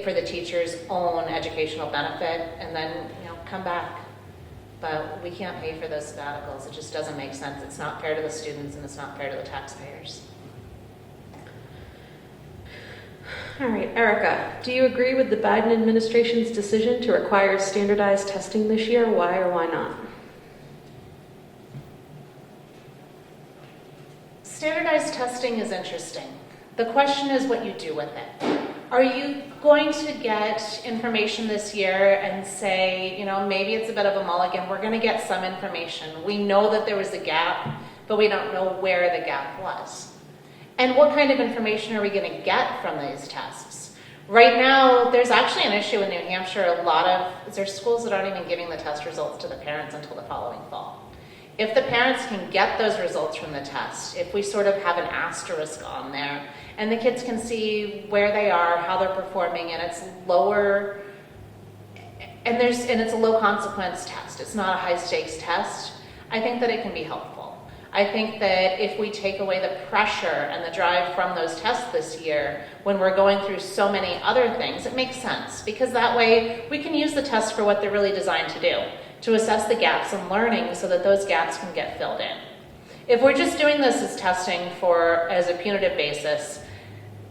for the teacher's own educational benefit, and then come back. But we can't pay for those sabbaticals. It just doesn't make sense. It's not fair to the students, and it's not fair to the taxpayers. All right, Erica, do you agree with the Biden administration's decision to require standardized testing this year? Why or why not? Standardized testing is interesting. The question is what you do with it. Are you going to get information this year and say, maybe it's a bit of a mulligan, we're going to get some information. We know that there was a gap, but we don't know where the gap was. And what kind of information are we going to get from these tests? Right now, there's actually an issue in New Hampshire. There's schools that aren't even giving the test results to the parents until the following fall. If the parents can get those results from the test, if we sort of have an asterisk on there, and the kids can see where they are, how they're performing, and it's lower, and it's a low consequence test. It's not a high stakes test. I think that it can be helpful. I think that if we take away the pressure and the drive from those tests this year, when we're going through so many other things, it makes sense, because that way we can use the tests for what they're really designed to do, to assess the gaps in learning so that those gaps can get filled in. If we're just doing this as testing as a punitive basis,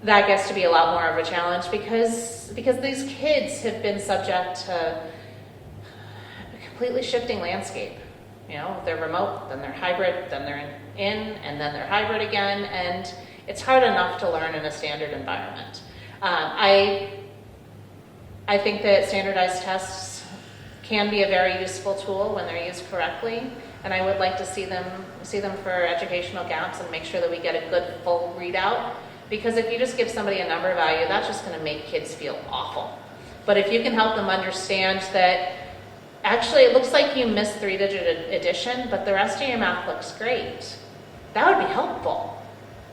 that gets to be a lot more of a challenge, because these kids have been subject to a completely shifting landscape. They're remote, then they're hybrid, then they're in, and then they're hybrid again, and it's hard enough to learn in a standard environment. I think that standardized tests can be a very useful tool when they're used correctly, and I would like to see them for educational gaps and make sure that we get a good full readout. Because if you just give somebody a number value, that's just going to make kids feel awful. But if you can help them understand that actually it looks like you missed 3-digit addition, but the rest of your math looks great, that would be helpful.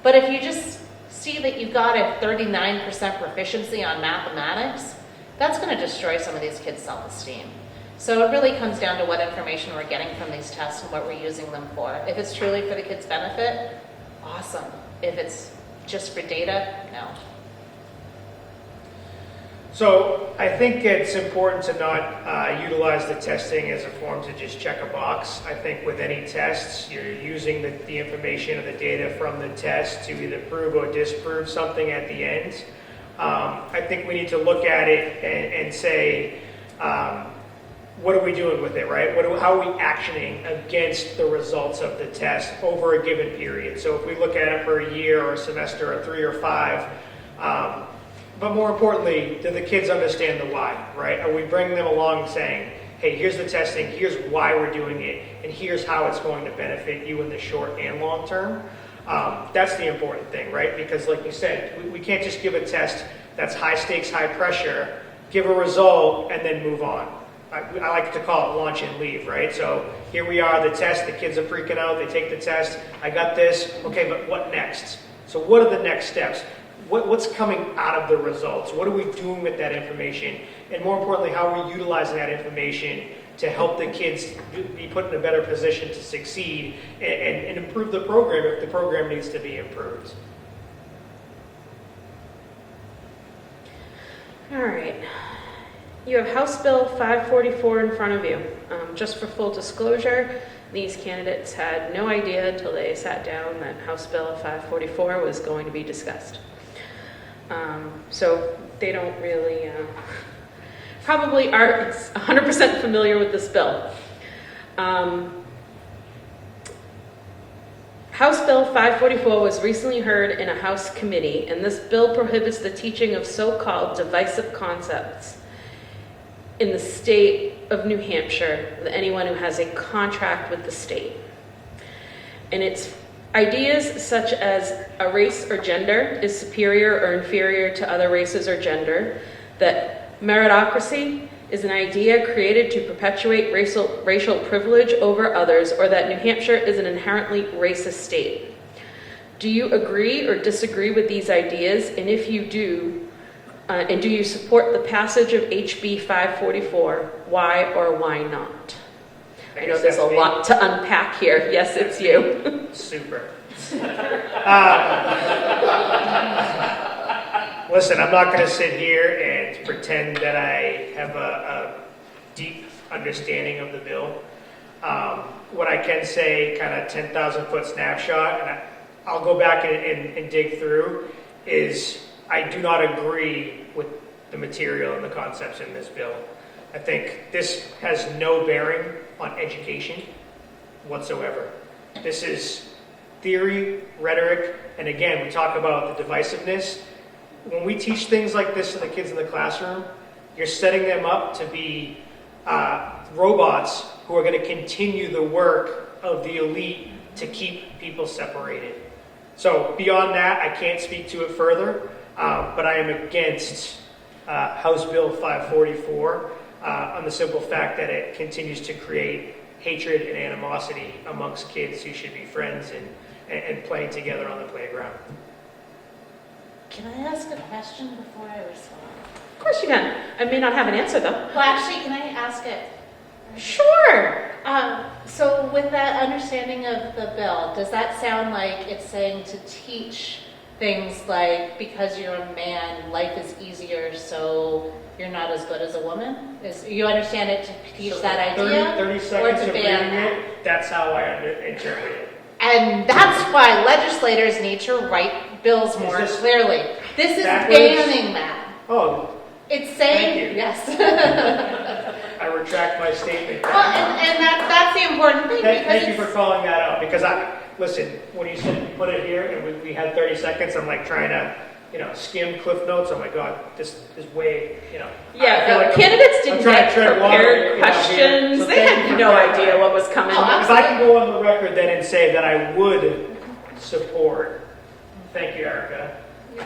But if you just see that you got a 39% proficiency on mathematics, that's going to destroy some of these kids' self-esteem. So it really comes down to what information we're getting from these tests and what we're using them for. If it's truly for the kids' benefit, awesome. If it's just for data, no. So I think it's important to not utilize the testing as a form to just check a box. I think with any tests, you're using the information or the data from the test to either prove or disprove something at the end. I think we need to look at it and say, what are we doing with it, right? How are we actioning against the results of the test over a given period? So if we look at it for a year or a semester or 3 or 5, but more importantly, do the kids understand the why, right? Are we bringing them along saying, hey, here's the testing, here's why we're doing it, and here's how it's going to benefit you in the short and long term? That's the important thing, right? Because like you said, we can't just give a test that's high stakes, high pressure, give a result, and then move on. I like to call it launch and leave, right? So here we are, the test, the kids are freaking out, they take the test, I got this, okay, but what next? So what are the next steps? What's coming out of the results? What are we doing with that information? And more importantly, how are we utilizing that information to help the kids be put in a better position to succeed and improve the program if the program needs to be improved? All right. You have House Bill 544 in front of you. Just for full disclosure, these candidates had no idea until they sat down that House Bill 544 was going to be discussed. So they don't really, probably aren't 100% familiar with this bill. House House Bill 544 was recently heard in a House committee, and this bill prohibits the teaching of so-called divisive concepts in the state of New Hampshire to anyone who has a contract with the state. And its ideas such as a race or gender is superior or inferior to other races or gender, that meritocracy is an idea created to perpetuate racial privilege over others, or that New Hampshire is an inherently racist state. Do you agree or disagree with these ideas? And if you do, and do you support the passage of HB 544? Why or why not? I know there's a lot to unpack here. Yes, it's you. Super. Listen, I'm not going to sit here and pretend that I have a deep understanding of the bill. What I can say, kind of 10,000 foot snapshot, and I'll go back and dig through, is I do not agree with the material and the concepts in this bill. I think this has no bearing on education whatsoever. This is theory, rhetoric, and again, we talk about the divisiveness. When we teach things like this to the kids in the classroom, you're setting them up to be robots who are going to continue the work of the elite to keep people separated. So beyond that, I can't speak to it further, but I am against House Bill 544 on the simple fact that it continues to create hatred and animosity amongst kids who should be friends and playing together on the playground. Can I ask a question before I respond? Of course you can. I may not have an answer, though. Well, actually, can I ask it? Sure. So with that understanding of the bill, does that sound like it's saying to teach things like, because you're a man, life is easier, so you're not as good as a woman? You understand it to teach So that 30, idea? 30 seconds or to of reading ban that? it, that's how I interpret it. And that's why legislators need to write bills more this clearly. This is backwards? banning that. Oh, It's saying, Thank you. yes. I retract my statement. Well, and that's the important thing. Thank you for calling that out, because listen, when you said you put it here and we had 30 seconds, I'm like trying to, skim Cliff Notes. Oh my God, this is way, Yeah, I feel like candidates I'm didn't trying get to tread water, prepared here. questions. So They thank you had for no clarifying. idea what was coming. Because I can go on the record then and say that I would support, thank you, Erica,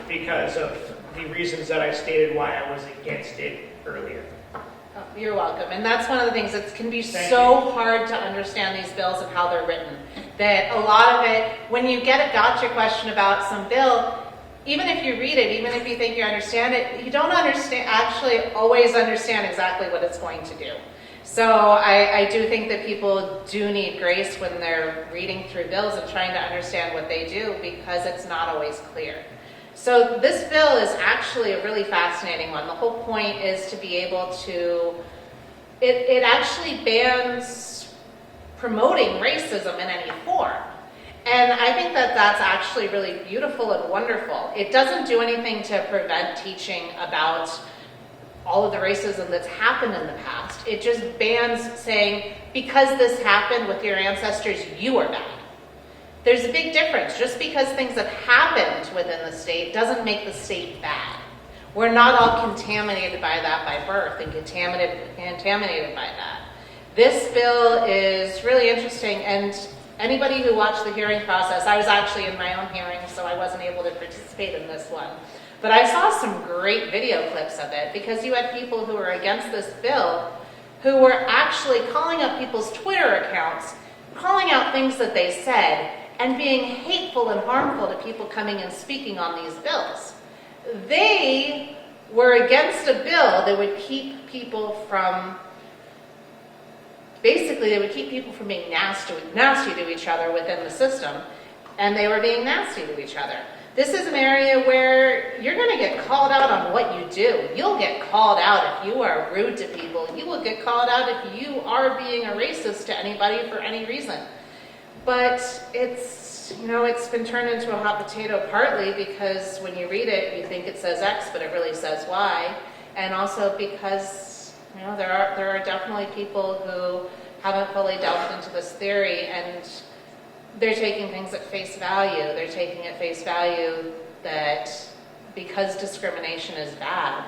because of the reasons that I stated why I was against it earlier. Oh, you're welcome. And that's one of the things that can be Thank so you. hard to understand these bills and how they're written. That a lot of it, when you get a gotcha question about some bill, even if you read it, even if you think you understand it, you don't actually always understand exactly what it's going to do. So I do think that people do need grace when they're reading through bills and trying to understand what they do, because it's not always clear. So this bill is actually a really fascinating one. The whole point is to be able to, it actually bans promoting racism in any form. And I think that that's actually really beautiful and wonderful. It doesn't do anything to prevent teaching about all of the racism that's happened in the past. It just bans saying, because this happened with your ancestors, you are bad. There's a big difference. Just because things have happened within the state doesn't make the state bad. We're not all contaminated by that by birth and contaminated by that. This bill is really interesting, and anybody who watched the hearing process, I was actually in my own hearing, so I wasn't able to participate in this one. But I saw some great video clips of it, because you had people who were against this bill who were actually calling up people's Twitter accounts, calling out things that they said, and being hateful and harmful to people coming and speaking on these bills. They were against a bill that would keep people from, basically they would keep people from being nasty to each other within the system, and they were being nasty to each other. This is an area where you're going to get called out on what you do. You'll get called out if you are rude to people. You will get called out if you are being a racist to anybody for any reason. But it's been turned into a hot potato partly because when you read it, you think it says X, but it really says Y. And also because, there are definitely people who haven't fully delved into this theory, and they're taking things at face value. They're taking at face value that because discrimination is bad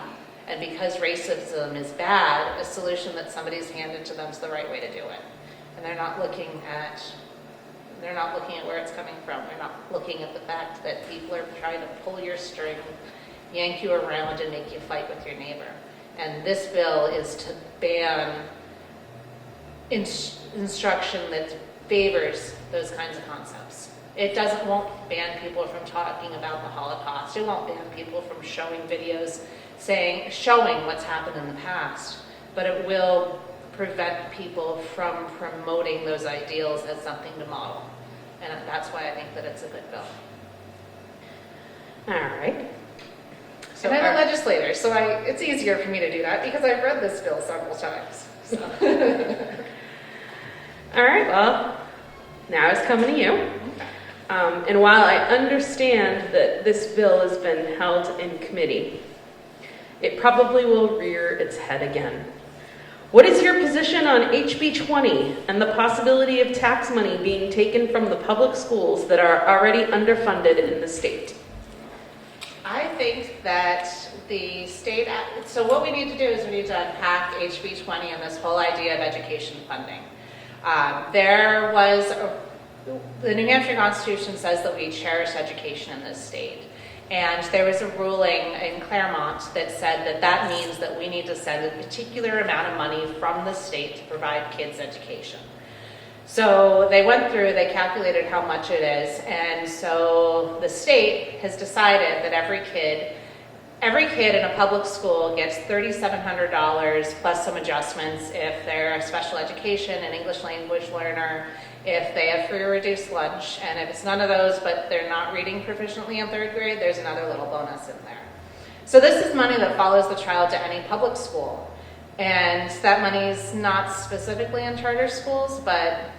and because racism is bad, a solution that somebody's handed to them is the right way to do it. And they're not looking at where it's coming from. They're not looking at the fact that people are trying to pull your string, yank you around, and make you fight with your neighbor. And this bill is to ban instruction that favors those kinds of concepts. It won't ban people from talking about the Holocaust. It won't ban people from showing videos showing what's happened in the past. But it will prevent people from promoting those ideals as something to model. And that's why I think that it's a good bill. All right. And I'm a legislator, so it's easier for me to do that because I've read this bill several times. So. All right, well, now it's coming to you. And while I understand that this bill has been held in committee, it probably will rear its head again. What is your position on HB 20 and the possibility of tax money being taken from the public schools that are already underfunded in the state? I think that the state, so what we need to do is we need to unpack HB 20 and this whole idea of education funding. The New Hampshire Constitution says that we cherish education in this state. And there was a ruling in Claremont that said that means that we need to send a particular amount of money from the state to provide kids education. So they went through, they calculated how much it is, and so the state has decided that every kid in a public school gets $3,700 plus some adjustments if they're a special education, an English language learner, if they have free or reduced lunch, and if it's none of those but they're not reading proficiently in third grade, there's another little bonus in there. So this is money that follows the child to any public school, and that money's not specifically in charter schools, but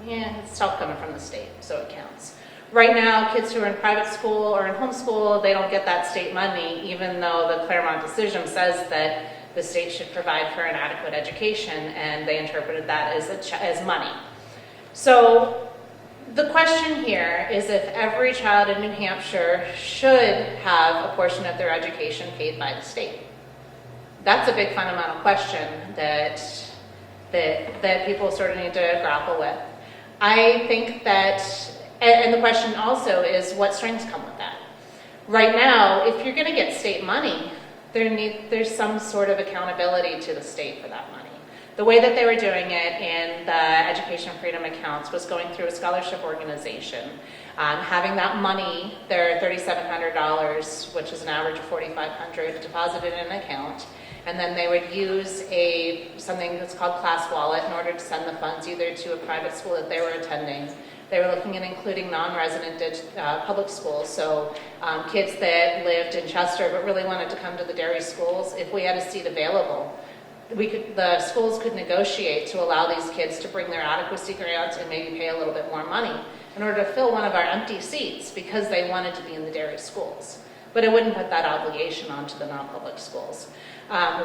it's still coming from the state, so it counts. Right now, kids who are in private school or in homeschool, they don't get that state money, even though the Claremont decision says that the state should provide for an adequate education, and they interpreted that as money. So the question here is if every child in New Hampshire should have a portion of their education paid by the state. That's a big fundamental question that people sort of need to grapple with. I think that, and the question also is what strings come with that. Right now, if you're going to get state money, there's some sort of accountability to the state for that money. The way that they were doing it in the Education Freedom accounts was going through a scholarship organization, having that money, their $3,700, which is an average of $4,500, deposited in an account, and then they would use something that's called Class Wallet in order to send the funds either to a private school that they were attending. They were looking at including non-resident public schools, so kids that lived in Chester but really wanted to come to the Derry schools. If we had a seat available, the schools could negotiate to allow these kids to bring their adequacy grant and maybe pay a little bit more money in order to fill one of our empty seats because they wanted to be in the Derry schools. But it wouldn't put that obligation onto the non-public schools. And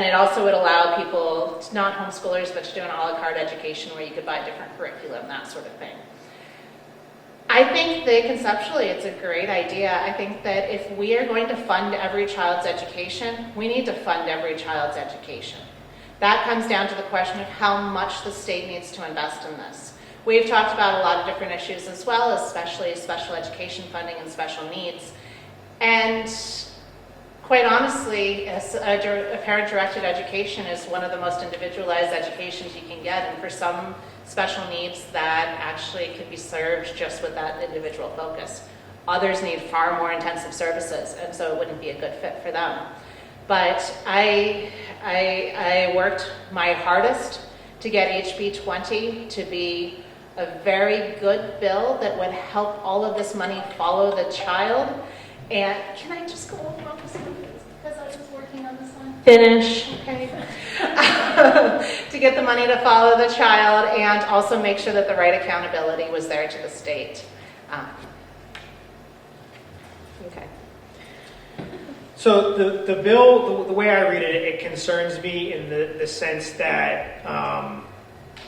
it also would allow people, not homeschoolers, but to do an a la carte education where you could buy different curriculum, that sort of thing. I think that conceptually it's a great idea. I think that if we are going to fund every child's education, we need to fund every child's education. That comes down to the question of how much the state needs to invest in this. We've talked about a lot of different issues as well, especially special education funding and special needs. And quite honestly, a parent-directed education is one of the most individualized educations you can get, and for some special needs that actually can be served just with that individual focus. Others need far more intensive services, and so it wouldn't be a good fit for them. But I worked my hardest to get HB 20 to be a very good bill that would help all of this money follow the child. And can I just go over on this one, please? Because I was working on this one. Finish. Okay. To get the money to follow the child and also make sure that the right accountability was there to the state. Okay. So the bill, the way I read it, it concerns me in the sense that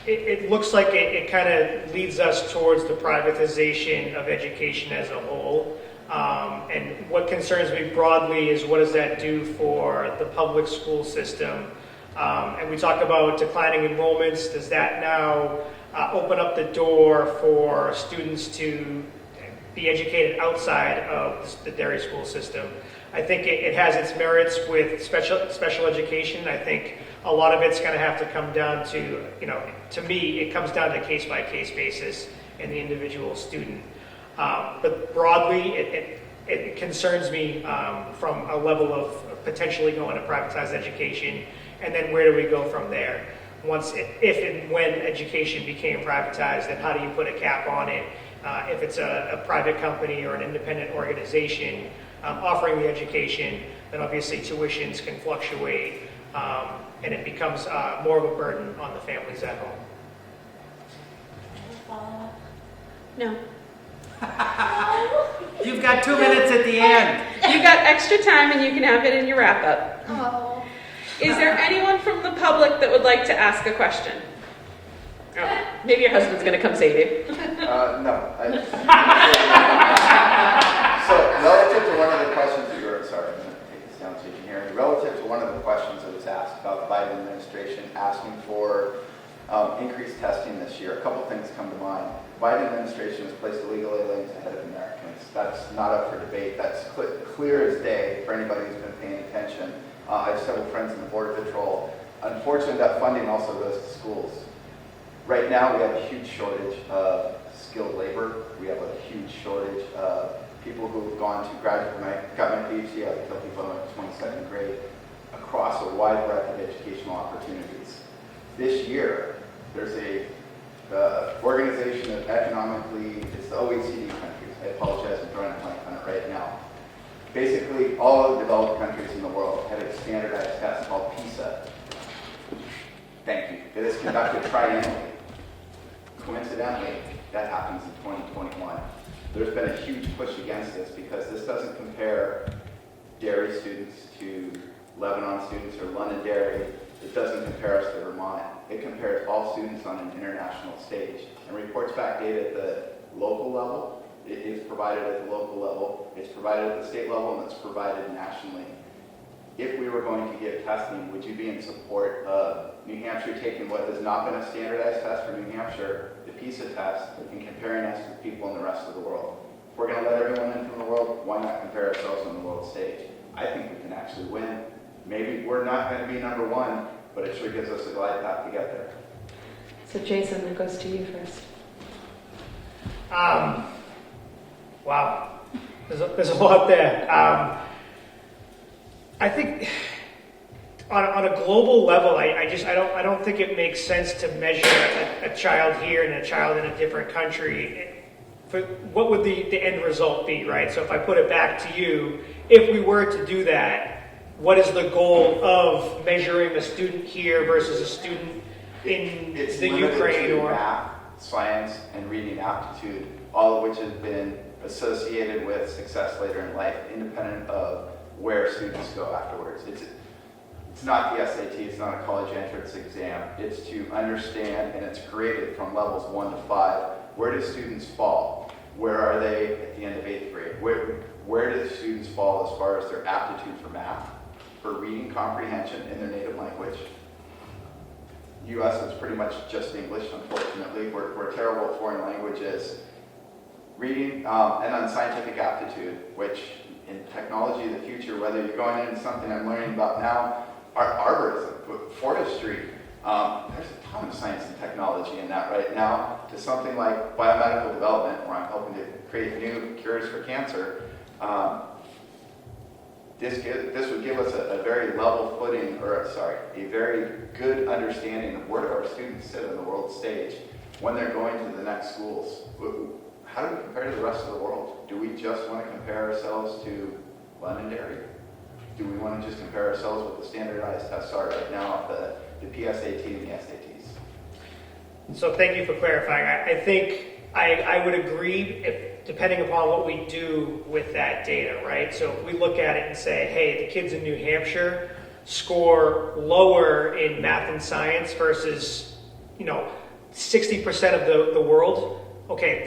it looks like it kind of leads us towards the privatization of education as a whole. And what concerns me broadly is what does that do for the public school system? And we talk about declining enrollments. Does that now open up the door for students to be educated outside of the Derry school system? I think it has its merits with special education. I think a lot of it's going to have to come down to, to me, it comes down to case-by-case basis and the individual student. But broadly, it concerns me from a level of potentially going to privatized education, and then where do we go from there? If and when education became privatized, then how do you put a cap on it? If it's a private company or an independent organization offering the education, then obviously tuitions can fluctuate, and it becomes more of a burden on the families at home. No. You've got 2 minutes at the end. You got extra time and you can have it in your wrap up. Oh. Is there anyone from the public that would like to ask a question? Oh, maybe your husband's going to come save you. No. So relative to one of the questions that you were, sorry, I'm going to take this down so you can hear me. Relative to one of the questions that was asked about the Biden administration asking for increased testing this year, a couple things come to mind. The Biden administration has placed illegal aliens ahead of Americans. That's not up for debate. That's clear as day for anybody who's been paying attention. I have several friends in the Border Patrol. Unfortunately, that funding also goes to schools. Right now, we have a huge shortage of skilled labor. We have a huge shortage of people who have gone to graduate. When I got my PhD, I tell people I went to 22nd grade across a wide breadth of educational opportunities. This year, there's a organization that economically, it's the OECD countries. I apologize, I'm drawing a blank on it right now. Basically, all of the developed countries in the world have a standardized test called PISA. Thank you. It is conducted triennially. Coincidentally, that happens in 2021. There's been a huge push against this because this doesn't compare Derry students to Lebanon students or London Derry. It doesn't compare us to Vermont. It compares all students on an international stage and reports back data at the local level. It is provided at the local level, it's provided at the state level, and it's provided nationally. If we were going to give testing, would you be in support of New Hampshire taking what has not been a standardized test for New Hampshire, the PISA test, and comparing us to people in the rest of the world? If we're going to let everyone in from the world, why not compare ourselves on the world stage? I think we can actually win. Maybe we're not going to be number one, but it sure gives us a glide path to get there. So Jason, that goes to you first. Wow, there's a lot there. I think on a global level, I don't think it makes sense to measure a child here and a child in a different country. What would the end result be, right? So if I put it back to you, if we were to do that, what is the goal of measuring a student here versus a student in the Ukraine or math, science, and reading aptitude, all of which has been associated with success later in life, independent of where students go afterwards. It's not the SAT, it's not a college entrance exam. It's to understand, and it's graded from levels 1 to 5. Where do students fall? Where are they at the end of 8th grade? Where do students fall as far as their aptitude for math, for reading comprehension in their native language? US is pretty much just English, unfortunately. We're terrible at foreign languages. Reading and on scientific aptitude, which in technology of the future, whether you're going into something I'm learning about now, arborism, forestry, there's a ton of science and technology in that right now, to something like biomedical development, where I'm helping to create new cures for cancer. This would give us a very level footing, a very good understanding of where do our students sit on the world stage when they're going to the next schools. How do we compare to the rest of the world? Do we just want to compare ourselves to London Derry? Do we want to just compare ourselves with the standardized tests are right now, the PSAT and the SATs? So thank you for clarifying. I think I would agree depending upon what we do with that data, right? So if we look at it and say, hey, the kids in New Hampshire score lower in math and science versus, 60% of the world, okay,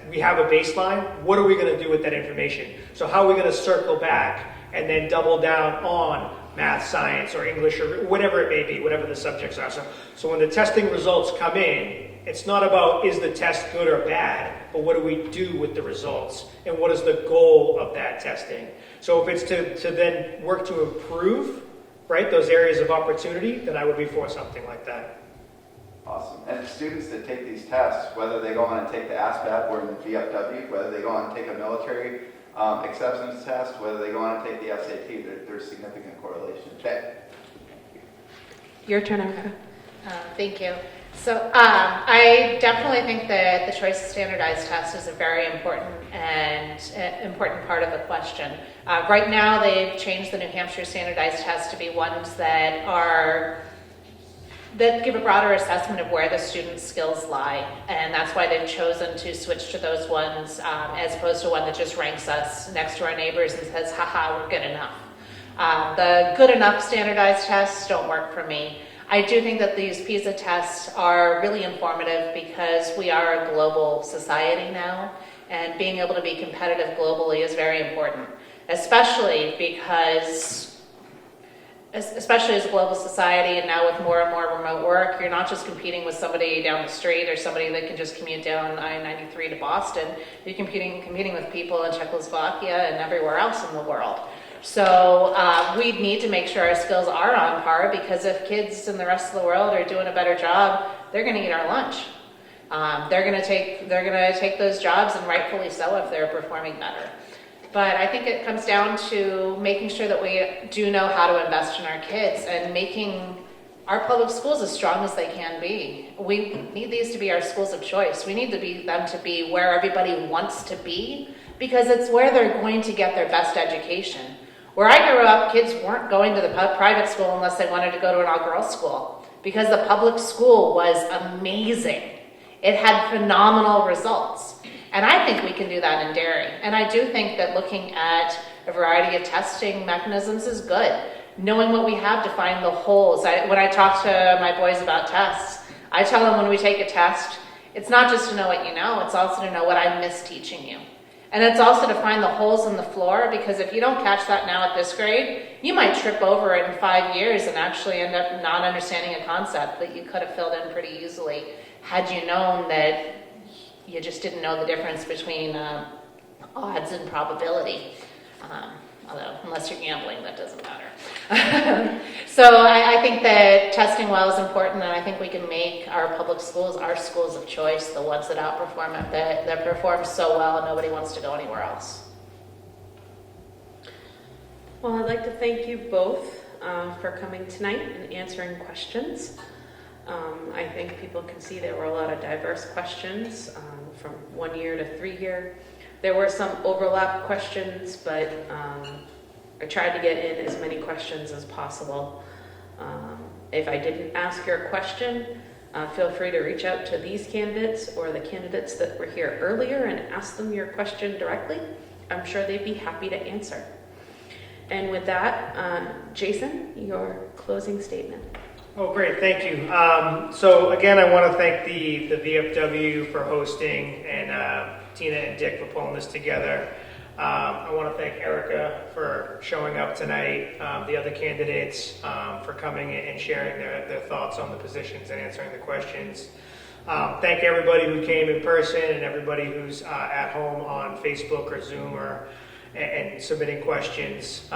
we have a baseline. What are we going to do with that information? So how are we going to circle back and then double down on math, science, or English, or whatever it may be, whatever the subjects are. So when the testing results come in, it's not about is the test good or bad, but what do we do with the results? And what is the goal of that testing? So if it's to then work to improve, right, those areas of opportunity, then I would be for something like that. Awesome. And students that take these tests, whether they go on and take the ASVAB or the VFW, whether they go on and take a military acceptance test, whether they go on and take the SAT, there's significant correlation. Okay. Your turn, Erica. Thank you. So I definitely think that the choice of standardized test is a very important part of the question. Right now, they've changed the New Hampshire standardized test to be ones that give a broader assessment of where the student's skills lie, and that's why they've chosen to switch to those ones as opposed to one that just ranks us next to our neighbors and says, haha, we're good enough. The good enough standardized tests don't work for me. I do think that these PISA tests are really informative because we are a global society now, and being able to be competitive globally is very important, especially as a global society, and now with more and more remote work, you're not just competing with somebody down the street or somebody that can just commute down I-93 to Boston. You're competing with people in Czechoslovakia and everywhere else in the world. So we need to make sure our skills are on par, because if kids in the rest of the world are doing a better job, they're going to eat our lunch. They're going to take those jobs, and rightfully so if they're performing better. But I think it comes down to making sure that we do know how to invest in our kids and making our public schools as strong as they can be. We need these to be our schools of choice. We need them to be where everybody wants to be, because it's where they're going to get their best education. Where I grew up, kids weren't going to the private school unless they wanted to go to an all-girls school, because the public school was amazing. It had phenomenal results. And I think we can do that in Derry. And I do think that looking at a variety of testing mechanisms is good. Knowing what we have to find the holes. When I talk to my boys about tests, I tell them when we take a test, it's not just to know what you know, it's also to know what I missed teaching you. And it's also to find the holes in the floor, because if you don't catch that now at this grade, you might trip over it in 5 years and actually end up not understanding a concept that you could have filled in pretty easily had you known that you just didn't know the difference between odds and probability. Although, unless you're gambling, that doesn't matter. So I think that testing well is important, and I think we can make our public schools our schools of choice, the ones that outperform it, that perform so well and nobody wants to go anywhere else. Well, I'd like to thank you both for coming tonight and answering questions. I think people can see there were a lot of diverse questions from 1 year to 3 year. There were some overlap questions, but I tried to get in as many questions as possible. If I didn't ask your question, feel free to reach out to these candidates or the candidates that were here earlier and ask them your question directly. I'm sure they'd be happy to answer. And with that, Jason, your closing statement. Oh, great. Thank you. So again, I want to thank the VFW for hosting, and Tina and Dick for pulling this together. I want to thank Erica for showing up tonight, the other candidates for coming and sharing their thoughts on the positions and answering the questions. Thank everybody who came in person and everybody who's at home on Facebook or Zoom and submitting questions.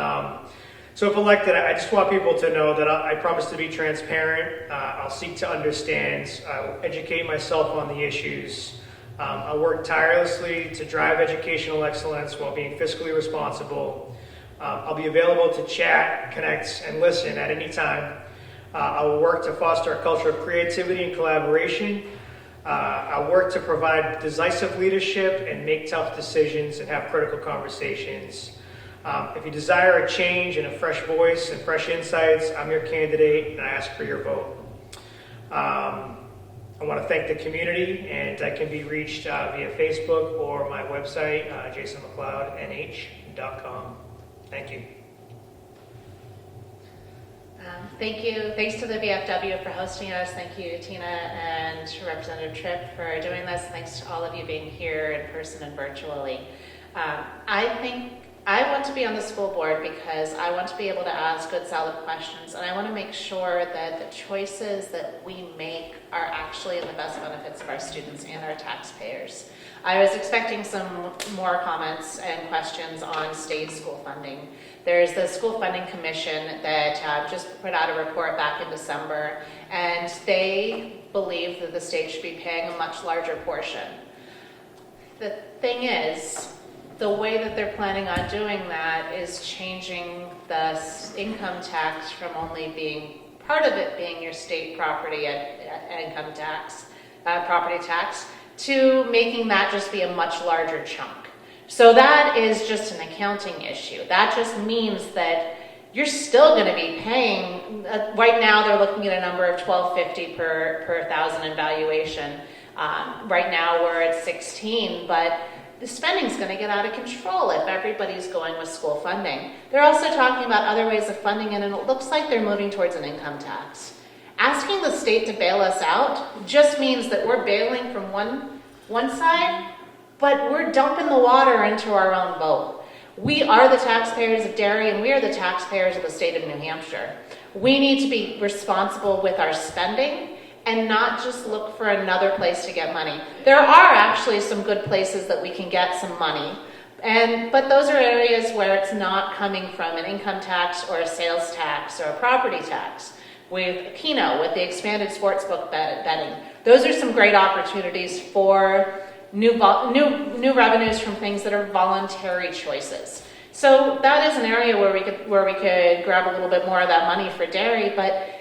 So if elected, I just want people to know that I promise to be transparent. I'll seek to understand, educate myself on the issues. I'll work tirelessly to drive educational excellence while being fiscally responsible. I'll be available to chat, connect, and listen at any time. I will work to foster a culture of creativity and collaboration. I'll work to provide decisive leadership and make tough decisions and have critical conversations. If you desire a change and a fresh voice and fresh insights, I'm your candidate, and I ask for your vote. I want to thank the community, and I can be reached via Facebook or my website, jasonmacleodnh.com. Thank you. Thank you. Thanks to the VFW for hosting us. Thank you, Tina and Representative Tripp for doing this. Thanks to all of you being here in person and virtually. I think I want to be on the school board because I want to be able to ask good, solid questions, and I want to make sure that the choices that we make are actually in the best benefits of our students and our taxpayers. I was expecting some more comments and questions on state school funding. There's the School Funding Commission that just put out a report back in December, and they believe that the state should be paying a much larger portion. The thing is, the way that they're planning on doing that is changing the income tax from only being part of it being your state property income tax, property tax, to making that just be a much larger chunk. So that is just an accounting issue. That just means that you're still going to be paying. Right now, they're looking at a number of $12.50 per thousand in valuation. Right now, we're at 16, but the spending's going to get out of control if everybody's going with school funding. They're also talking about other ways of funding it, and it looks like they're moving towards an income tax. Asking the state to bail us out just means that we're bailing from one side, but we're dumping the water into our own boat. We are the taxpayers of Derry, and we are the taxpayers of the state of New Hampshire. We need to be responsible with our spending and not just look for another place to get money. There are actually some good places that we can get some money, but those are areas where it's not coming from an income tax or a sales tax or a property tax. With Keno, with the expanded sportsbook betting, those are some great opportunities for new revenues from things that are voluntary choices. So that is an area where we could grab a little bit more of that money for Derry, but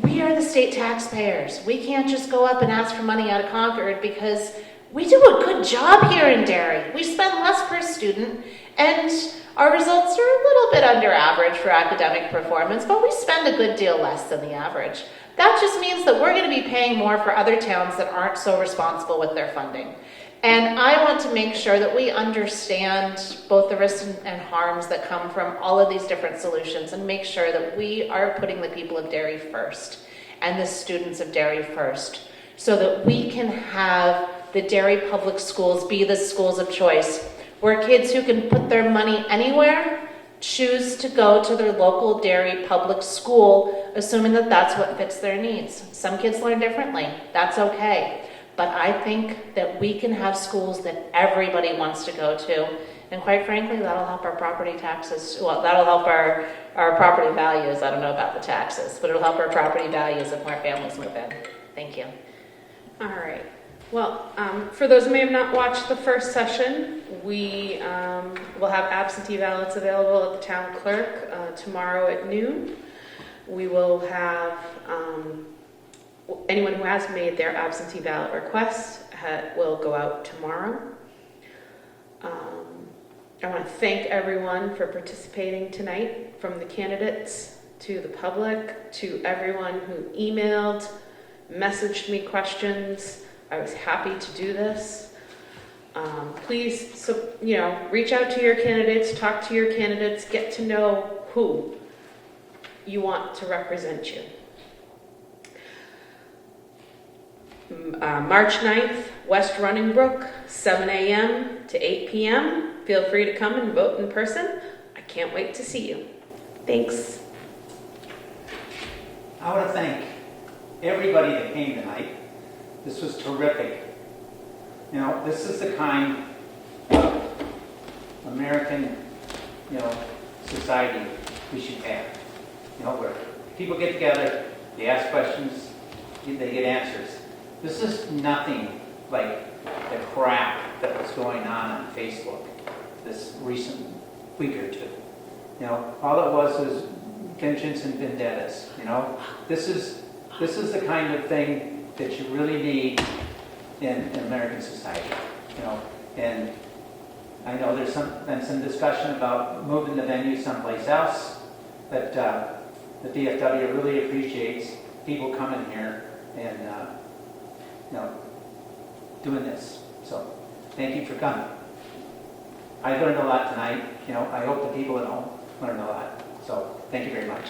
we are the state taxpayers. We can't just go up and ask for money out of Concord because we do a good job here in Derry. We spend less per student, and our results are a little bit under average for academic performance, but we spend a good deal less than the average. That just means that we're going to be paying more for other towns that aren't so responsible with their funding. And I want to make sure that we understand both the risks and harms that come from all of these different solutions and make sure that we are putting the people of Derry first and the students of Derry first so that we can have the Derry public schools be the schools of choice where kids who can put their money anywhere choose to go to their local Derry public school, assuming that that's what fits their needs. Some kids learn differently. That's okay. But I think that we can have schools that everybody wants to go to. And quite frankly, that'll help our property taxes. Well, that'll help our property values. I don't know about the taxes, but it'll help our property values if more families move in. Thank you. All right. Well, for those who may have not watched the first session, we will have absentee ballots available at the town clerk tomorrow at noon. We will have anyone who has made their absentee ballot request will go out tomorrow. I want to thank everyone for participating tonight, from the candidates to the public to everyone who emailed, messaged me questions. I was happy to do this. Please, reach out to your candidates, talk to your candidates, get to know who you want to represent you. March 9th, West Runningbrook, 7 a.m. to 8 p.m. Feel free to come and vote in person. I can't wait to see you. Thanks. I want to thank everybody that came tonight. This was terrific. This is the kind of American, society we should have. Where people get together, they ask questions, they get answers. This is nothing like the crap that was going on Facebook this recent week or two. All it was vengeance and vendettas. This is the kind of thing that you really need in American society. And I know there's been some discussion about moving the venue someplace else, but the VFW really appreciates people coming here and doing this. So thank you for coming. I learned a lot tonight. I hope the people at home learned a lot. So thank you very much.